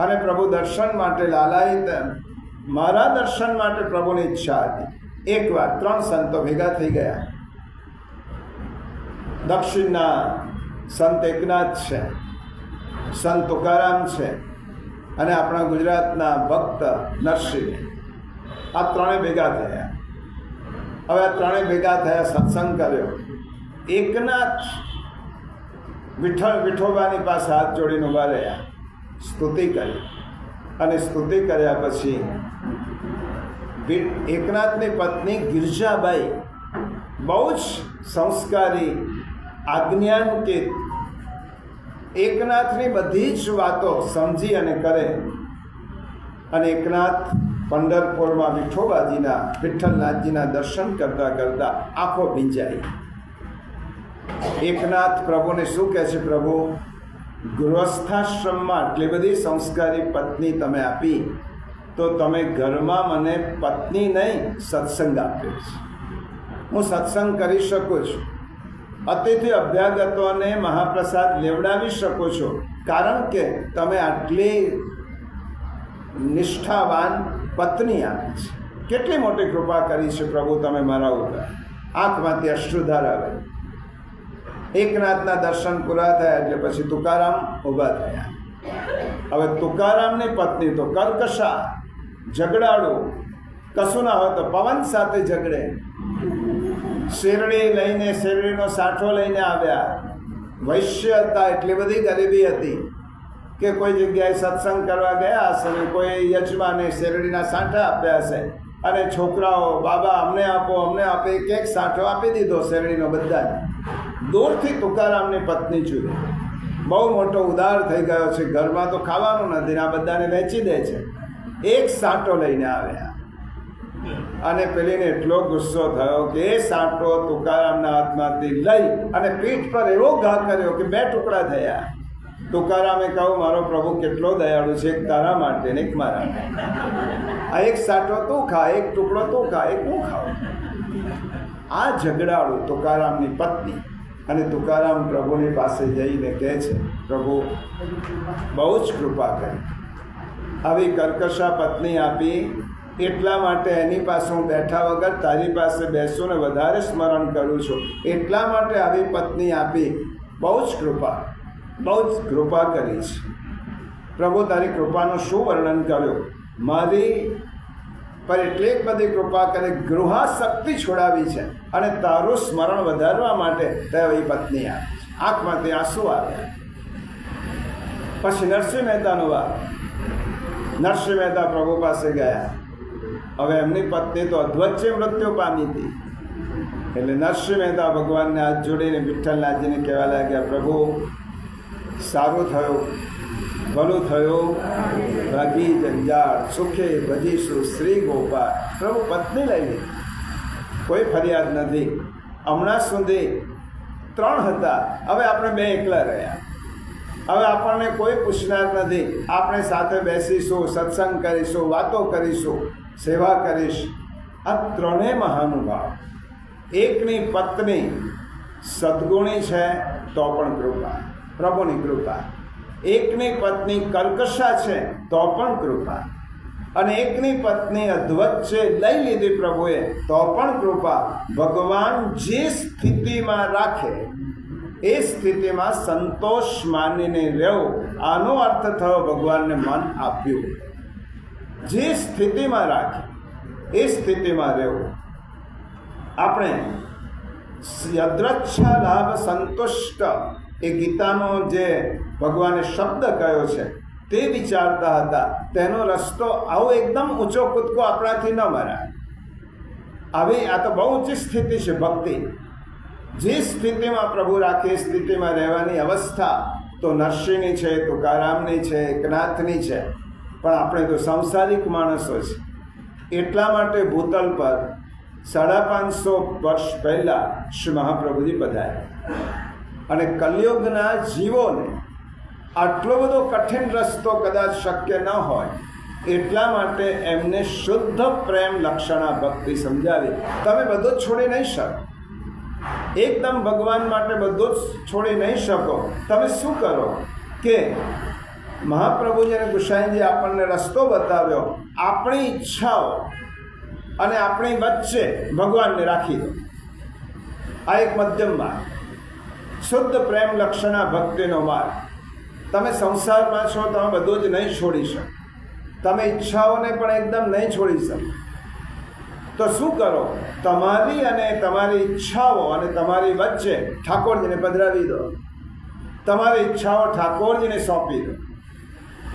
અને પ્રભુ દર્શન માટે લાલાયિત, મારા દર્શન માટે પ્રભુની ઈચ્છા હતી. એકવાર 3 સંતો ભેગા થઈ ગયા. દક્ષિણના સંત એકનાથ છે, સંત તુકારામ છે અને આપણા ગુજરાતના ભક્ત નરસિંહ. આ 3 ભેગા થયા. હવે આ 3 ભેગા થયા, સત્સંગ કર્યો. એકનાથ વિઠોબાની પાસે હાથ જોડીને ઊભા રહ્યા, સ્તુતિ કરી. અને સ્તુતિ કર્યા પછી એકનાથની પત્ની ગિરજાબાઈ બહુ જ સંસ્કારી, આજ્ઞાનુકિત, એકનાથની બધી જ વાતો સમજી અને કરે. અને એકનાથ પંઢરપુરમાં વિઠોબાજીના, વિઠ્ઠલનાથજીના દર્શન કરતાં કરતાં આંખો ભીંજાઈ. એકનાથ પ્રભુને શું કહે છે, પ્રભુ ગૃહસ્થાશ્રમમાં આટલી બધી સંસ્કારી પત્ની તમે આપી, તો તમે ઘરમાં મને પત્ની નહીં સત્સંગ આપ્યો છે. હું સત્સંગ કરી શકું છું, અતિથિ અભ્યાગતોને મહાપ્રસાદ લેવડાવી શકો છો, કારણ કે તમે આટલી નિષ્ઠાવાન પત્ની આપી છે. કેટલી મોટી કૃપા કરી છે પ્રભુ તમે મારા ઉપર. આંખમાંથી અશ્રુધાર આવે. એકનાથના દર્શન પૂરા થયા એટલે પછી તુકારામ ઊભા થયા. હવે તુકારામની પત્ની તો કર્કશા, ઝઘડાળુ, કશું ના હોય તો પવન સાથે ઝઘડે. શેરડી લઈને, શેરડીનો સાંઠો લઈને આવ્યા. વૈશ્ય હતા, એટલી બધી ગરીબી હતી કે કોઈ જગ્યાએ સત્સંગ કરવા ગયા હશે ને કોઈ યજમાને શેરડીના સાંઠા આપ્યા હશે અને છોકરાઓ બાબા અમને આપો અમને આપે, એક સાંઠો આપી દીધો શેરડીનો બધાને. દૂરથી તુકારામની પત્ની જોઈ, બહુ મોટો ઉદાર થઈ ગયો છે, ઘરમાં તો ખાવાનું નથી ને આ બધાને વેચી દે છે. એક સાંઠો લઈને આવ્યા અને પેલીને એટલો ગુસ્સો થયો કે એ સાંઠો તુકારામના હાથમાંથી લઈ અને પીઠ પર એવો ઘા કર્યો કે 2 ટુકડા થયા. તુકારામે કહ્યું, મારો પ્રભુ કેટલો દયાળુ છે, એક તારા માટે ને એક મારા માટે. આ એક સાંઠો તું ખા, એક ટુકડો તું ખા, એક હું ખાઉં. આ ઝઘડાળુ તુકારામની પત્ની. અને તુકારામ પ્રભુની પાસે જઈને કહે છે, પ્રભુ બહુ જ કૃપા કરી, આવી કર્કશા પત્ની આપી, એટલા માટે એની પાસે હું બેઠા વગર તારી પાસે બેસું ને વધારે સ્મરણ કરું છું, એટલા માટે આવી પત્ની આપી. બહુ જ કૃપા કરી છે પ્રભુ. તારી કૃપાનું શું વર્ણન કર્યું. મારી પર એટલી બધી કૃપા કરી, ગૃહાશક્તિ છોડાવી છે અને તારું સ્મરણ વધારવા માટે તે એ પત્ની આપી. આંખમાંથી આંસુ આવ્યા. પછી નરસિંહ મહેતાનો વાત. નરસિંહ મહેતા પ્રભુ પાસે ગયા. હવે એમની પત્ની તો અધવચ્ચે મૃત્યુ પામી હતી. એટલે નરસિંહ મહેતા ભગવાનને હાથ જોડીને વિઠ્ઠલનાથજીને કહેવા લાગ્યા, પ્રભુ સારું થયું, ભલું થયું, ભાગી જંજાળ, સુખે ભજીશું શ્રી ગોપાલ. પ્રભુ પત્ની લઈ લીધી, કોઈ ફરિયાદ નથી. હમણાં સુધી 3 હતા, હવે આપણે 2 એકલા રહ્યા. હવે આપણને કોઈ પૂછનાર નથી. આપણે સાથે બેસીશું, સત્સંગ કરીશું, વાતો કરીશું, સેવા કરીશ. આ 3 મહાનુભાવ. એકની પત્ની સદગુણી છે તો પણ કૃપા, પ્રભુની કૃપા. એકની પત્ની કર્કશા છે તો પણ કૃપા. અને એકની પત્ની અધવચ્ચે લઈ લીધી પ્રભુએ તો પણ કૃપા. ભગવાન જે સ્થિતિમાં રાખે એ સ્થિતિમાં સંતોષ માનીને રહેવું. આનો અર્થ થયો ભગવાનને મન આપ્યું. જે સ્થિતિમાં રાખે એ સ્થિતિમાં રહેવું. આપણે યદ્રચ્છા લાભ સંતુષ્ટ એ ગીતાનો જે ભગવાને શબ્દ કયો છે તે વિચારતા હતા. તેનો રસ્તો આવો એકદમ ઊંચો કૂદકો આપણાથી ન મરાય. આવી આ તો બહુ ઊંચી સ્થિતિ છે ભક્તિ. જે સ્થિતિમાં પ્રભુ રાખે એ સ્થિતિમાં રહેવાની અવસ્થા તો નરસિંહની છે, તુકારામની છે, એકનાથની છે. પણ આપણે તો સંસારિક માણસો છે. એટલા માટે ભૂતલ પર 550 વર્ષ પહેલાં શ્રી મહાપ્રભુજી પધાર્યા અને કલિયુગના જીવોને આટલો બધો કઠિન રસ્તો કદાચ શક્ય ન હોય એટલા માટે એમને શુદ્ધ પ્રેમ લક્ષણા ભક્તિ સમજાવી. તમે બધું જ છોડી નહીં શકો, એકદમ ભગવાન માટે બધું જ છોડી નહીં શકો. તમે શું કરો કે મહાપ્રભુજી અને ગુસાઈજી આપણને રસ્તો બતાવ્યો. આપણી ઈચ્છાઓ અને આપણી વચ્ચે ભગવાનને રાખી દો. આ એક મધ્યમ માર્ગ, શુદ્ધ પ્રેમ લક્ષણા ભક્તિનો માર્ગ. તમે સંસારમાં છો, તમે બધું જ નહીં છોડી શકો. તમે ઈચ્છાઓને પણ એકદમ નહીં છોડી શકો. તો શું કરો? તમારી અને તમારી ઈચ્છાઓ અને તમારી વચ્ચે ઠાકોરજીને પધરાવી દો. તમારી ઈચ્છાઓ ઠાકોરજીને સોંપી દો.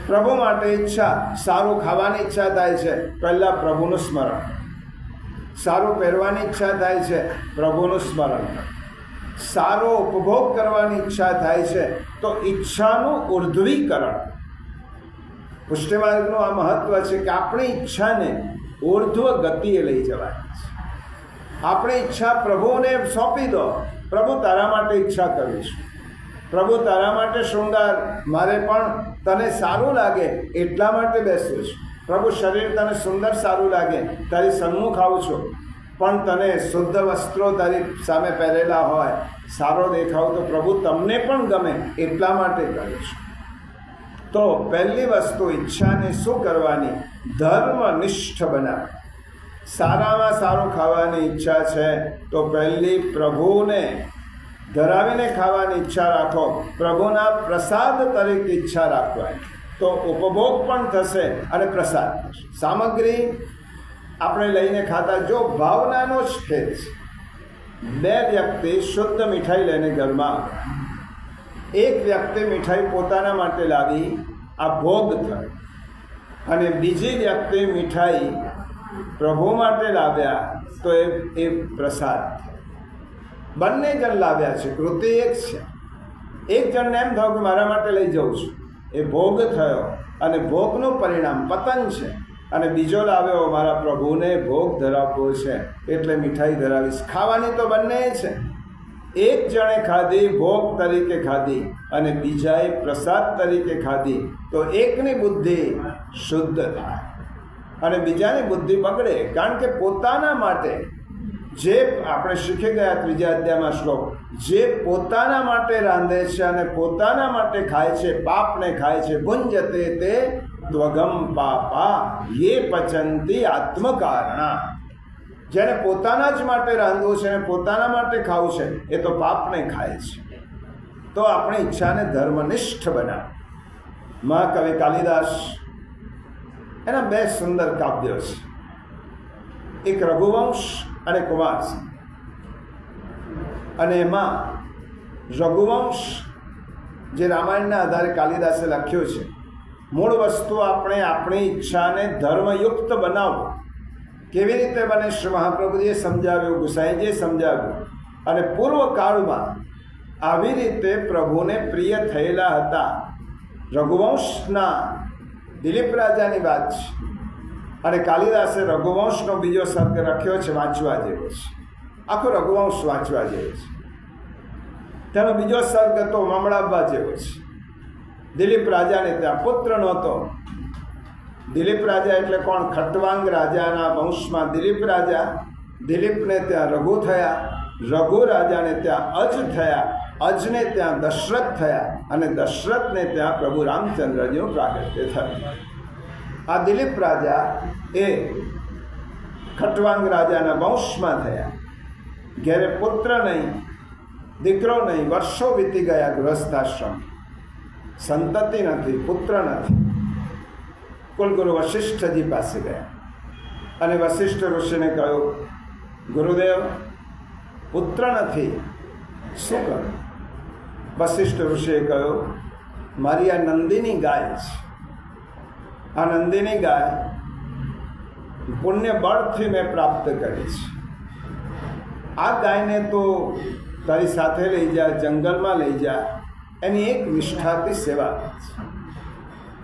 પ્રભુ માટે ઈચ્છા, સારું ખાવાની ઈચ્છા થાય છે, પહેલાં પ્રભુનું સ્મરણ. સારું પહેરવાની ઈચ્છા થાય છે, પ્રભુનું સ્મરણ. સારો ઉપભોગ કરવાની ઈચ્છા થાય છે તો ઈચ્છાનું ઉર્ધ્વીકરણ. પુષ્ટિ માર્ગનું આ મહત્વ છે કે આપણી ઈચ્છાને ઉર્ધ્વ ગતિએ લઈ જવાની છે. આપણી ઈચ્છા પ્રભુને સોંપી દો. પ્રભુ તારા માટે ઈચ્છા કરીશ, પ્રભુ તારા માટે શૃંગાર, મારે પણ તને સારું લાગે એટલા માટે બેસું છું. પ્રભુ શરીર તને સુંદર સારું લાગે, તારી સન્મુખ આવું છું, પણ તને શુદ્ધ વસ્ત્રો તારી સામે પહેરેલા હોય, સારો દેખાવ તો પ્રભુ તમને પણ ગમે એટલા માટે કરીશ. તો પહેલી વસ્તુ ઈચ્છાને શું કરવાની? ધર્મનિષ્ઠ બનાવે. સારામાં સારું ખાવાની ઈચ્છા છે તો પહેલી પ્રભુને ધરાવીને ખાવાની ઈચ્છા રાખો, પ્રભુના પ્રસાદ તરીકે ઈચ્છા રાખવાની, તો ઉપભોગ પણ થશે અને પ્રસાદ થશે. સામગ્રી આપણે લઈને ખાતા, જો ભાવનાનો જ ખેલ છે. બે વ્યક્તિ શુદ્ધ મીઠાઈ લઈને ઘરમાં આવ્યા. એક વ્યક્તિ મીઠાઈ પોતાના માટે લાવી, આ ભોગ થયો, અને બીજી વ્યક્તિ મીઠાઈ પ્રભુ માટે લાવ્યા, તો એ પ્રસાદ થયો. બંને જણ લાવ્યા છે, કૃતિ એક છે. એક જણને એમ થયું કે મારા માટે લઈ જાઉં છું, એ ભોગ થયો અને ભોગનું પરિણામ પતન છે. અને બીજો લાવ્યો, મારા પ્રભુને ભોગ ધરાવવો છે એટલે મીઠાઈ ધરાવીશ. ખાવાની તો બંને છે. એક જણે ખાધી ભોગ તરીકે ખાધી અને બીજાએ પ્રસાદ તરીકે ખાધી, તો એકની બુદ્ધિ શુદ્ધ થાય અને બીજાની બુદ્ધિ બગડે. કારણ કે પોતાના માટે જે આપણે શીખી ગયા ત્રીજા અધ્યાયમાં શ્લોક, જે પોતાના માટે રાંધે છે અને પોતાના માટે ખાય છે, પાપને ખાય છે, ભુંજતે તે ત્વગમ પાપા યે પચંતી આત્મકારણા. જેને પોતાના જ માટે રાંધવું છે અને પોતાના માટે ખાવું છે, એ તો પાપને ખાય છે. તો આપણી ઈચ્છાને ધર્મનિષ્ઠ બનાવે. મહાકવિ કાલિદાસ, એના બે સુંદર કાવ્યો છે, એક રઘુવંશ અને કુમાર. અને એમાં રઘુવંશ જે રામાયણના આધારે કાલિદાસે લખ્યું છે, મૂળ વસ્તુ આપણે આપણી ઈચ્છાને ધર્મયુક્ત બનાવવું કેવી રીતે બને, શ્રી મહાપ્રભુજીએ સમજાવ્યું, ગુસાઈજીએ સમજાવ્યું. અને પૂર્વ કાળમાં આવી રીતે પ્રભુને પ્રિય થયેલા હતા. રઘુવંશના દિલીપ રાજાની વાત છે, અને કાલિદાસે રઘુવંશનો બીજો સર્ગ લખ્યો છે, વાંચવા જેવો છે. આખો રઘુવંશ વાંચવા જેવો છે. તેનો બીજો સર્ગ તો મમડાવવા જેવો છે. દિલીપ રાજાને ત્યાં પુત્ર નહોતો. દિલીપ રાજા એટલે કોણ? ખટવાંગ રાજાના વંશમાં દિલીપ રાજા. દિલીપને ત્યાં રઘુ થયા, રઘુ રાજાને ત્યાં અજ થયા, અજને ત્યાં દશરથ થયા, અને દશરથને ત્યાં પ્રભુ રામચંદ્રજીનું પ્રાગટ્ય થયું. આ દિલીપ રાજા એ ખટવાંગ રાજાના વંશમાં થયા. ઘેરે પુત્ર નહીં, દીકરો નહીં, વર્ષો વીતી ગયા ગૃહસ્થાશ્રમ, સંતતિ નથી, પુત્ર નથી. કુલગુરુ વશિષ્ઠજી પાસે ગયા અને વશિષ્ઠ ઋષિને કહ્યું, ગુરુદેવ પુત્ર નથી, શું કરું? વશિષ્ઠ ઋષિએ કહ્યું, મારી આ નંદિની ગાય છે. આ નંદિની ગાય પુણ્ય બળથી મેં પ્રાપ્ત કરી છે. આ ગાયને તો તારી સાથે લઈ જા, જંગલમાં લઈ જા, એની એક નિષ્ઠાથી સેવા છે.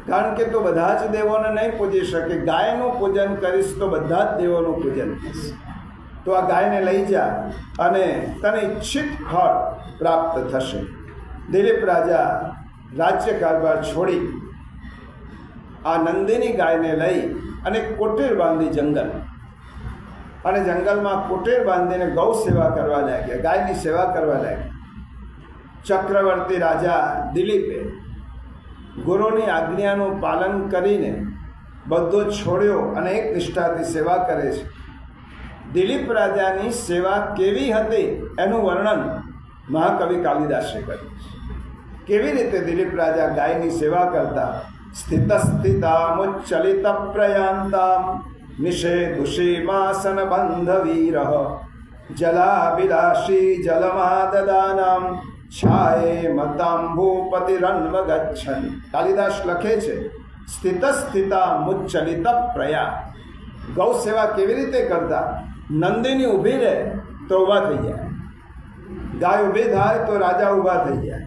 કારણ કે તો બધા જ દેવોને નહીં પૂજી શકે. ગાયનું પૂજન કરીશ તો બધા જ દેવોનું પૂજન થશે. તો આ ગાયને લઈ જા અને તને ઈચ્છિત ફળ પ્રાપ્ત થશે. દિલીપ રાજા રાજ્ય કારભાર છોડી આ નંદિની ગાયને લઈ અને કુટીર બાંધી જંગલ, અને જંગલમાં કુટીર બાંધીને ગૌ સેવા કરવા લાગ્યા, ગાયની સેવા કરવા લાગ્યા. ચક્રવર્તી રાજા દિલીપે ગુરુની આજ્ઞાનું પાલન કરીને બધું છોડ્યો અને એક નિષ્ઠાથી સેવા કરે છે. દિલીપ રાજાની સેવા કેવી હતી એનું વર્ણન મહાકવિ કાલિદાસે કર્યું છે. કેવી રીતે દિલીપ રાજા ગાયની સેવા કરતા. સ્થિત સ્થિતા મુચ્ચલિત પ્રયાંતા નિષેધુષીમાસન બંધ વીર જલાભિલાષી જલમાદદાનામ છાયે મતાંભૂપતિરન્વ ગચ્છન. કાલિદાસ લખે છે, સ્થિત સ્થિતા મુચ્ચલિત પ્રયા. ગૌ સેવા કેવી રીતે કરતા? નંદિની ઊભી રહે તો ઊભા થઈ જાય, ગાય ઊભી થાય તો રાજા ઊભા થઈ જાય.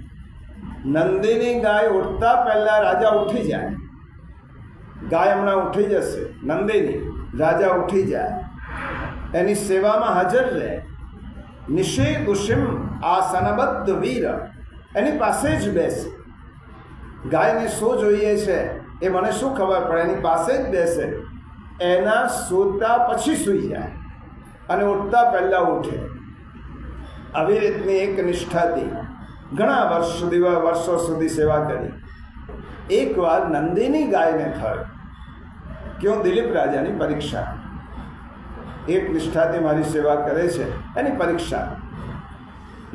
નંદિની ગાય ઉઠતા પહેલાં રાજા ઉઠી જાય. ગાય હમણાં ઉઠી જશે, નંદિની, રાજા ઉઠી જાય, એની સેવામાં હાજર રહે. નિષેધુષિમ આસનબદ્ધ વીર, એની પાસે જ બેસે. ગાયને શું જોઈએ છે એ મને શું ખબર પડે, એની પાસે જ બેસે. એના સૂતા પછી સૂઈ જાય અને ઉઠતા પહેલાં ઉઠે. આવી રીતની એક નિષ્ઠાથી ઘણા વર્ષો સુધી સેવા કરી. એકવાર નંદિની ગાયને થયું કે હું દિલીપ રાજાની પરીક્ષા, એક નિષ્ઠાથી મારી સેવા કરે છે એની પરીક્ષા.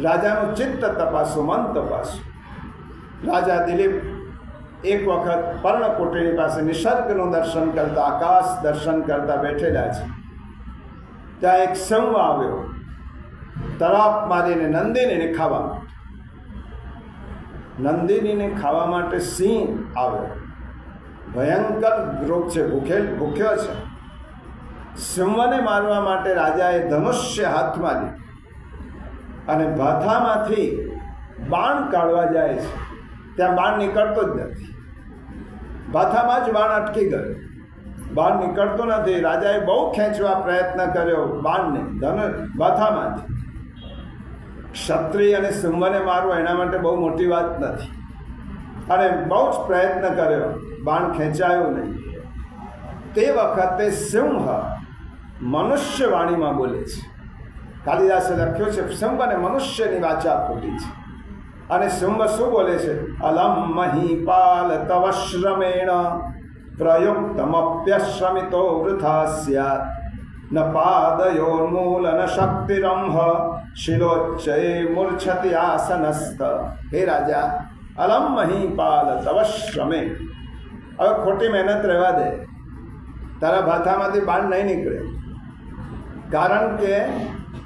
રાજાનું ચિત્ત તપાસો, મન તપાસો. રાજા દિલીપ એક વખત પર્ણકુટીની પાસે નિસર્ગનું દર્શન કરતા, આકાશ દર્શન કરતા બેઠેલા છે. ત્યાં એક સિંહ આવ્યો, તરાપ મારીને નંદિનીને ખાવા માટે. નંદિનીને ખાવા માટે સિંહ આવ્યો. ભયંકર રોગ છે, ભૂખ્યો છે. સિંહને મારવા માટે રાજાએ ધનુષ્ય હાથમાં લીધું અને ભાથામાંથી બાણ કાઢવા જાય છે. ત્યાં બાણ નીકળતો જ નથી. ભાથામાં જ બાણ અટકી ગયો. બાણ નીકળતો નથી. રાજાએ બહુ ખેંચવા પ્રયત્ન કર્યો બાણને ભાથામાંથી. ક્ષત્રિય અને સિંહને મારવો એના માટે બહુ મોટી વાત નથી, અને બહુ જ પ્રયત્ન કર્યો, બાણ ખેંચાયો નહીં. તે વખતે સિંહ મનુષ્ય વાણીમાં બોલે છે. કાલિદાસે લખ્યું છે સિંહ અને મનુષ્યની વાચા ફૂટી છે. અને સિંહ શું બોલે છે? અલમ મહીપાલ તવ શ્રમેણ પ્રયુક્તમપ્યશ્રમિતો વૃથા સ્યાત ન પાદયોર્મૂલન શક્તિરંહ શિલોચ્ચયે મૂર્છતિ આસનસ્થ. હે રાજા, અલમ મહીપાલ તવ શ્રમે. હવે ખોટી મહેનત રહેવા દે. તારા ભાથામાંથી બાણ નહીં નીકળે, કારણ કે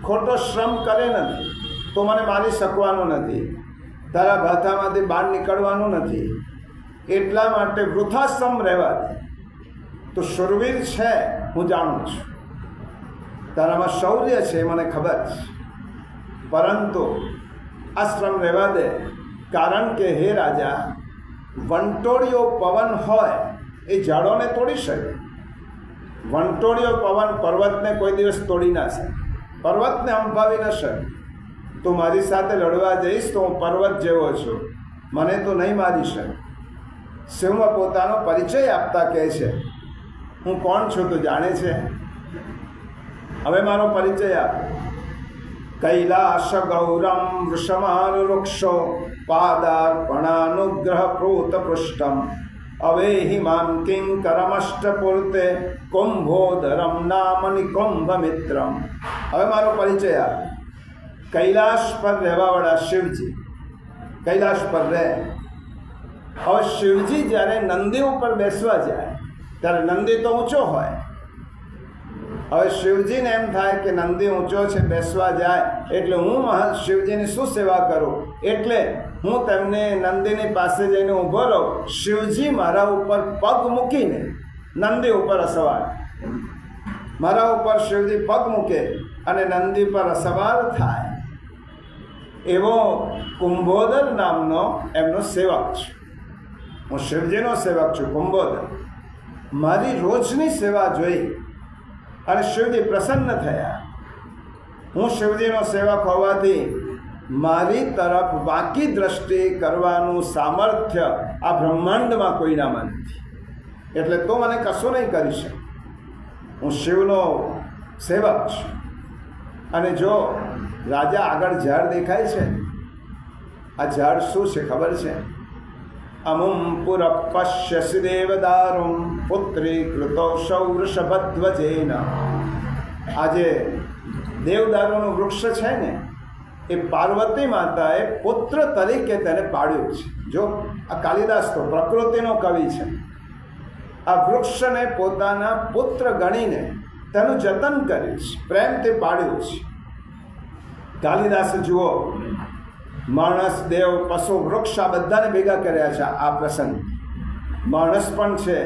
ખોટો શ્રમ કરે નથી તો મને મારી શકવાનો નથી. તારા ભાથામાંથી બાણ નીકળવાનું નથી, એટલા માટે વૃથાશ્રમ રહેવા દે. તો શુરવીર છે, હું જાણું છું, તારામાં શૌર્ય છે, મને ખબર છે, પરંતુ આ શ્રમ રહેવા દે. કારણ કે હે રાજા, વંટોળિયો પવન હોય એ ઝાડોને તોડી શકે. વંટોળિયો પવન પર્વતને કોઈ દિવસ તોડી ના શકે, પર્વતને હંફાવી ન શકે. તું મારી સાથે લડવા જઈશ તો હું પર્વત જેવો છું, મને તો નહીં મારી શકે. સિંહ પોતાનો પરિચય આપતા કહે છે, હું કોણ છું તું જાણે છે? હવે મારો પરિચય આપ. કૈલાસ ગૌરમ વૃષમાન વૃક્ષો પાદાર્પણાનુગ્રહ પ્રોત પૃષ્ઠમ અવેહિ મામ કિંકરમષ્ટપૂર્તે કુંભોદરમ નામ નિકુંભ મિત્રમ. હવે મારો પરિચય આપ. કૈલાસ પર રહેવાવાળા શિવજી, કૈલાસ પર રહે. હવે શિવજી જ્યારે નંદી ઉપર બેસવા જાય ત્યારે નંદી તો ઊંચો હોય. હવે શિવજીને એમ થાય કે નંદી ઊંચો છે, બેસવા જાય એટલે હું શિવજીની શું સેવા કરું, એટલે હું તેમને નંદીની પાસે જઈને ઊભો રહું. શિવજી મારા ઉપર પગ મૂકીને નંદી ઉપર અસવાર, મારા ઉપર શિવજી પગ મૂકે અને નંદી પર અસવાર થાય. એવો કુંભોદર નામનો એમનો સેવક છે. હું શિવજીનો સેવક છું, કુંભોદર. મારી રોજની સેવા જોઈ અને શિવજી પ્રસન્ન થયા. હું શિવજીનો સેવક હોવાથી મારી તરફ વાંકી દ્રષ્ટિ કરવાનું સામર્થ્ય આ બ્રહ્માંડમાં કોઈનામાં નથી, એટલે તો મને કશું નહીં કરી શકે. હું શિવનો સેવક છું. અને જો રાજા આગળ ઝાડ દેખાય છે, આ ઝાડ શું છે ખબર છે? અમુમ પુર પશ્યસી દેવદારુમ પુત્રી કૃતો સૌવૃષભધ્વજેન. આજે દેવદારુનું વૃક્ષ છે ને, એ પાર્વતી માતાએ પુત્ર તરીકે તેને પાડ્યું છે. જો આ કાલિદાસ તો પ્રકૃતિનો કવિ છે. આ વૃક્ષને પોતાના પુત્ર ગણીને તેનું જતન કર્યું છે, પ્રેમથી પાડ્યું છે. કાલિદાસ જુઓ, માણસ, દેવ, પશુ, વૃક્ષ આ બધાને ભેગા કર્યા છે આ પ્રસંગ. માણસ પણ છે,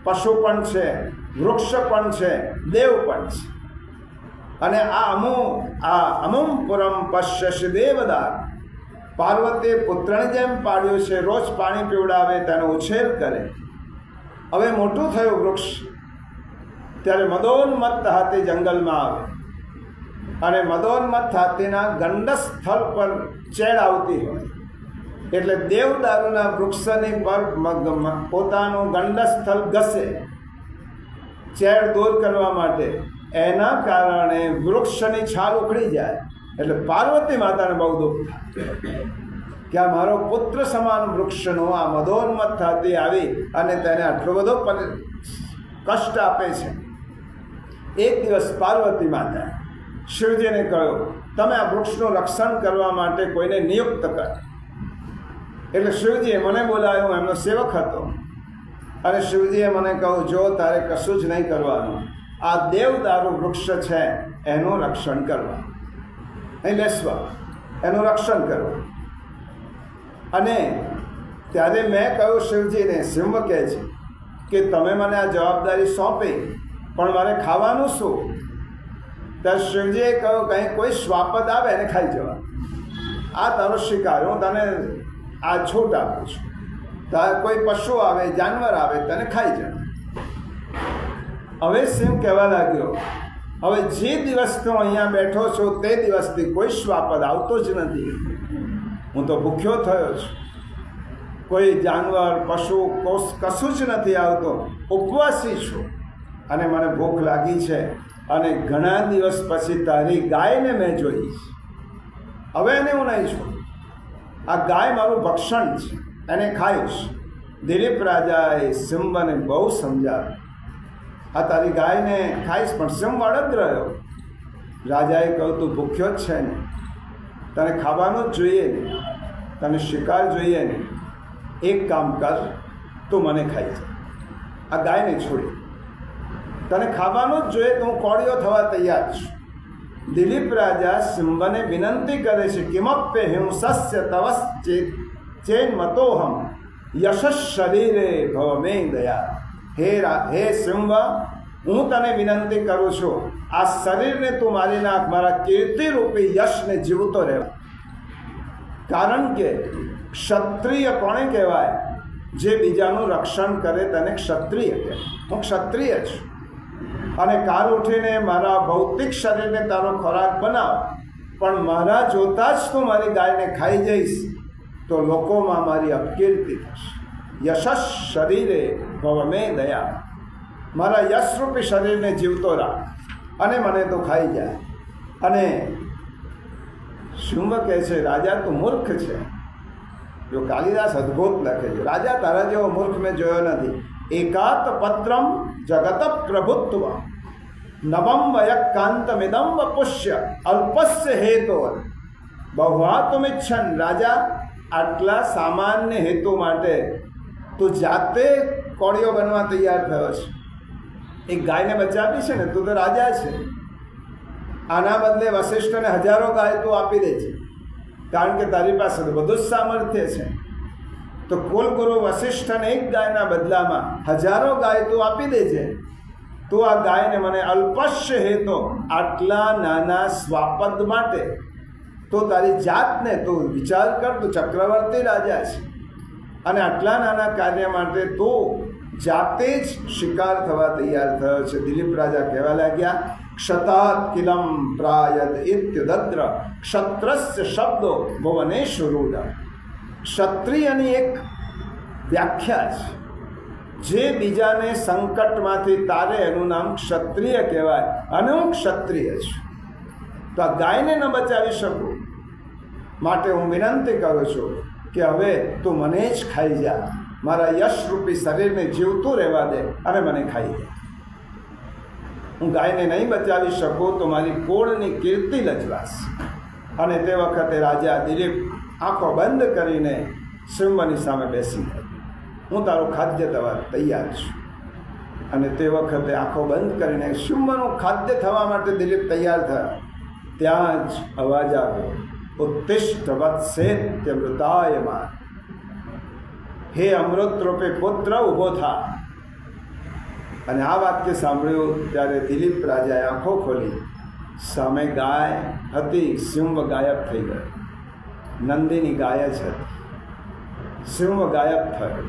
પશુ પણ છે, વૃક્ષ પણ છે, દેવ પણ છે. અને આ અમુમ પુરમ પશ્યસી દેવદાર. પાર્વતીએ પુત્રની જેમ પાડ્યું છે, રોજ પાણી પીવડાવે, તેનો ઉછેર કરે. હવે મોટું થયું વૃક્ષ, ત્યારે મદોન્મત્ત હાથી જંગલમાં આવે અને મદોન્મત્ત હાથીના ગંડસ્થળ પર ચેડ આવતી હોય, એટલે દેવદારુના વૃક્ષની પર પોતાનું ગંડસ્થળ ઘસે ચેડ દૂર કરવા માટે. એના કારણે વૃક્ષની છાલ ઉખડી જાય. એટલે પાર્વતી માતાને બહુ દુઃખ થાય કે આ મારો પુત્ર સમાન વૃક્ષનો આ મદોન્મત્ત હાથી આવી અને તેને આટલો બધો કષ્ટ આપે છે. એક દિવસ પાર્વતી માતા શિવજીને કહ્યું, તમે આ વૃક્ષનું રક્ષણ કરવા માટે કોઈને નિયુક્ત કર. એટલે શિવજીએ મને બોલાવ્યો, એમનો સેવક હતો, અને શિવજીએ મને કહ્યું, જો તારે કશું જ નહીં કરવાનું, આ દેવદારૂ વૃક્ષ છે એનું રક્ષણ કરવા, અહીં બેસવા, એનું રક્ષણ કરવું. અને ત્યારે મેં કહ્યું શિવજીને, સિંહ કહે છે કે તમે મને આ જવાબદારી સોંપી, પણ મારે ખાવાનું શું? ત્યારે શિવજીએ કહ્યું, કંઈ કોઈ શ્વાપદ આવે એને ખાઈ જવા, આ તારો શિકાર, હું તને આ છૂટ આપું છું. તારે કોઈ પશુ આવે, જાનવર આવે, તને ખાઈ જાય. હવે સિંહ કહેવા લાગ્યો, હવે જે દિવસથી હું અહીંયા બેઠો છું તે દિવસથી કોઈ શ્વાપદ આવતો જ નથી. હું તો ભૂખ્યો થયો છું, કોઈ જાનવર, પશુ, કશું જ નથી આવતો, ઉપવાસી છું, અને મને ભૂખ લાગી છે, અને ઘણા દિવસ પછી તારી ગાયને મેં જોઈ છે. હવે એને હું નહીં છું, આ ગાય મારું ભક્ષણ છે, એને ખાઈશ. દિલીપ રાજાએ સિંહને બહુ સમજાવ્યું, આ તારી ગાયને ખાઈશ, પણ સિંહ અડગ રહ્યો. રાજાએ કહ્યું, તું ભૂખ્યો જ છે ને, તને ખાવાનું જ જોઈએ ને, તને શિકાર જોઈએ ને, એક કામ કર, તું મને ખાઈ જા, આ ગાયને છોડી. તને ખાવાનું જ જોઈએ તો હું કોળીઓ થવા તૈયાર છું. દિલીપ રાજા સિંહને વિનંતી કરે છે, કિમપ્ય હિંસસ્ય તવસ ચેન મતોહમ યશસ શરીરે ભવ મે દયા. હે સિંહ, હું તને વિનંતી કરું છું, આ શરીરને તું મારી નાખ, મારા કીર્તિરૂપી યશને જીવતો રહેવા. કારણ કે ક્ષત્રિય કોણે કહેવાય? જે બીજાનું રક્ષણ કરે તેને ક્ષત્રિય કહેવાય. હું ક્ષત્રિય છું, અને કાલ ઉઠીને મારા ભૌતિક શરીરને તારો ખોરાક બનાવ, પણ મારા જોતા જ તું મારી ગાયને ખાઈ જઈશ તો લોકોમાં મારી અપકીર્તિ થશે. યશસ શરીરે ભવ મે દયા. મારા યશરૂપી શરીરને જીવતો રાખ, અને મને તો ખાઈ જાય. અને શુંભ કહે છે, રાજા તું મૂર્ખ છે. જો કાલિદાસ અદ્ભુત લખે છે, રાજા તારા જેવો મૂર્ખ મેં જોયો નથી. એકાત પત્રમ જગત પ્રભુત્વ નવમ વયકાંતમિદમ પુષ્ય અલ્પસ્ય હેતો બહ્વાતુમિચ્છન. રાજા, આટલા સામાન્ય હેતુ માટે તું જાતે કોળીઓ બનવા તૈયાર થયો છે. એક ગાયને બચાવી છે ને, તું તો રાજા છે. આના બદલે વશિષ્ઠને હજારો ગાય તું આપી દે છે, કારણ કે તારી પાસે તો બધું જ સામર્થ્ય છે. તો કુલગુરુ વશિષ્ઠને એક ગાયના બદલામાં હજારો ગાય તું આપી દે છે. તું આ ગાયને મને અલ્પસ્ય હેતો, આટલા નાના સ્વાપદ માટે તો તારી જાતને તું વિચાર કર. તું ચક્રવર્તી રાજા છે, અને આટલા નાના કાર્ય માટે તું જાતે જ શિકાર થવા તૈયાર થયો છે. દિલીપ રાજા કહેવા લાગ્યા, ક્ષતાત કિલમ પ્રાયદ ઇત્યુદદ્ર ક્ષત્રસ્ય શબ્દો ભુવનેશુ રૂઢ. ક્ષત્રિયની એક વ્યાખ્યા છે, જે બીજાને સંકટમાંથી તારે એનું નામ ક્ષત્રિય કહેવાય, અને હું ક્ષત્રિય છું. તો આ ગાયને ન બચાવી શકું, માટે હું વિનંતી કરું છું કે હવે તું મને જ ખાઈ જા, મારા યશરૂપી શરીરને જીવતું રહેવા દે, અને મને ખાઈ જા. હું ગાયને નહીં બચાવી શકું તો મારી કુળની કીર્તિ લજવાશ. અને તે વખતે રાજા દિલીપ આંખો બંધ કરીને સિંહની સામે બેસી ગયો, હું તારું ખાદ્ય થવા તૈયાર છું. અને તે વખતે આંખો બંધ કરીને સિંહનું ખાદ્ય થવા માટે દિલીપ તૈયાર થયા. ત્યાં જ અવાજ આવ્યો, ઉત્તિષ્ઠ વત્સેત્ય મૃતાયમાન. હે અમૃત રૂપે પુત્ર, ઊભો થા. અને આ વાક્ય સાંભળ્યું ત્યારે દિલીપ રાજાએ આંખો ખોલી. સામે ગાય હતી, સિંહ ગાયબ થઈ ગયો. નંદીની ગાય જ હતી, સિંહ ગાયબ થયો.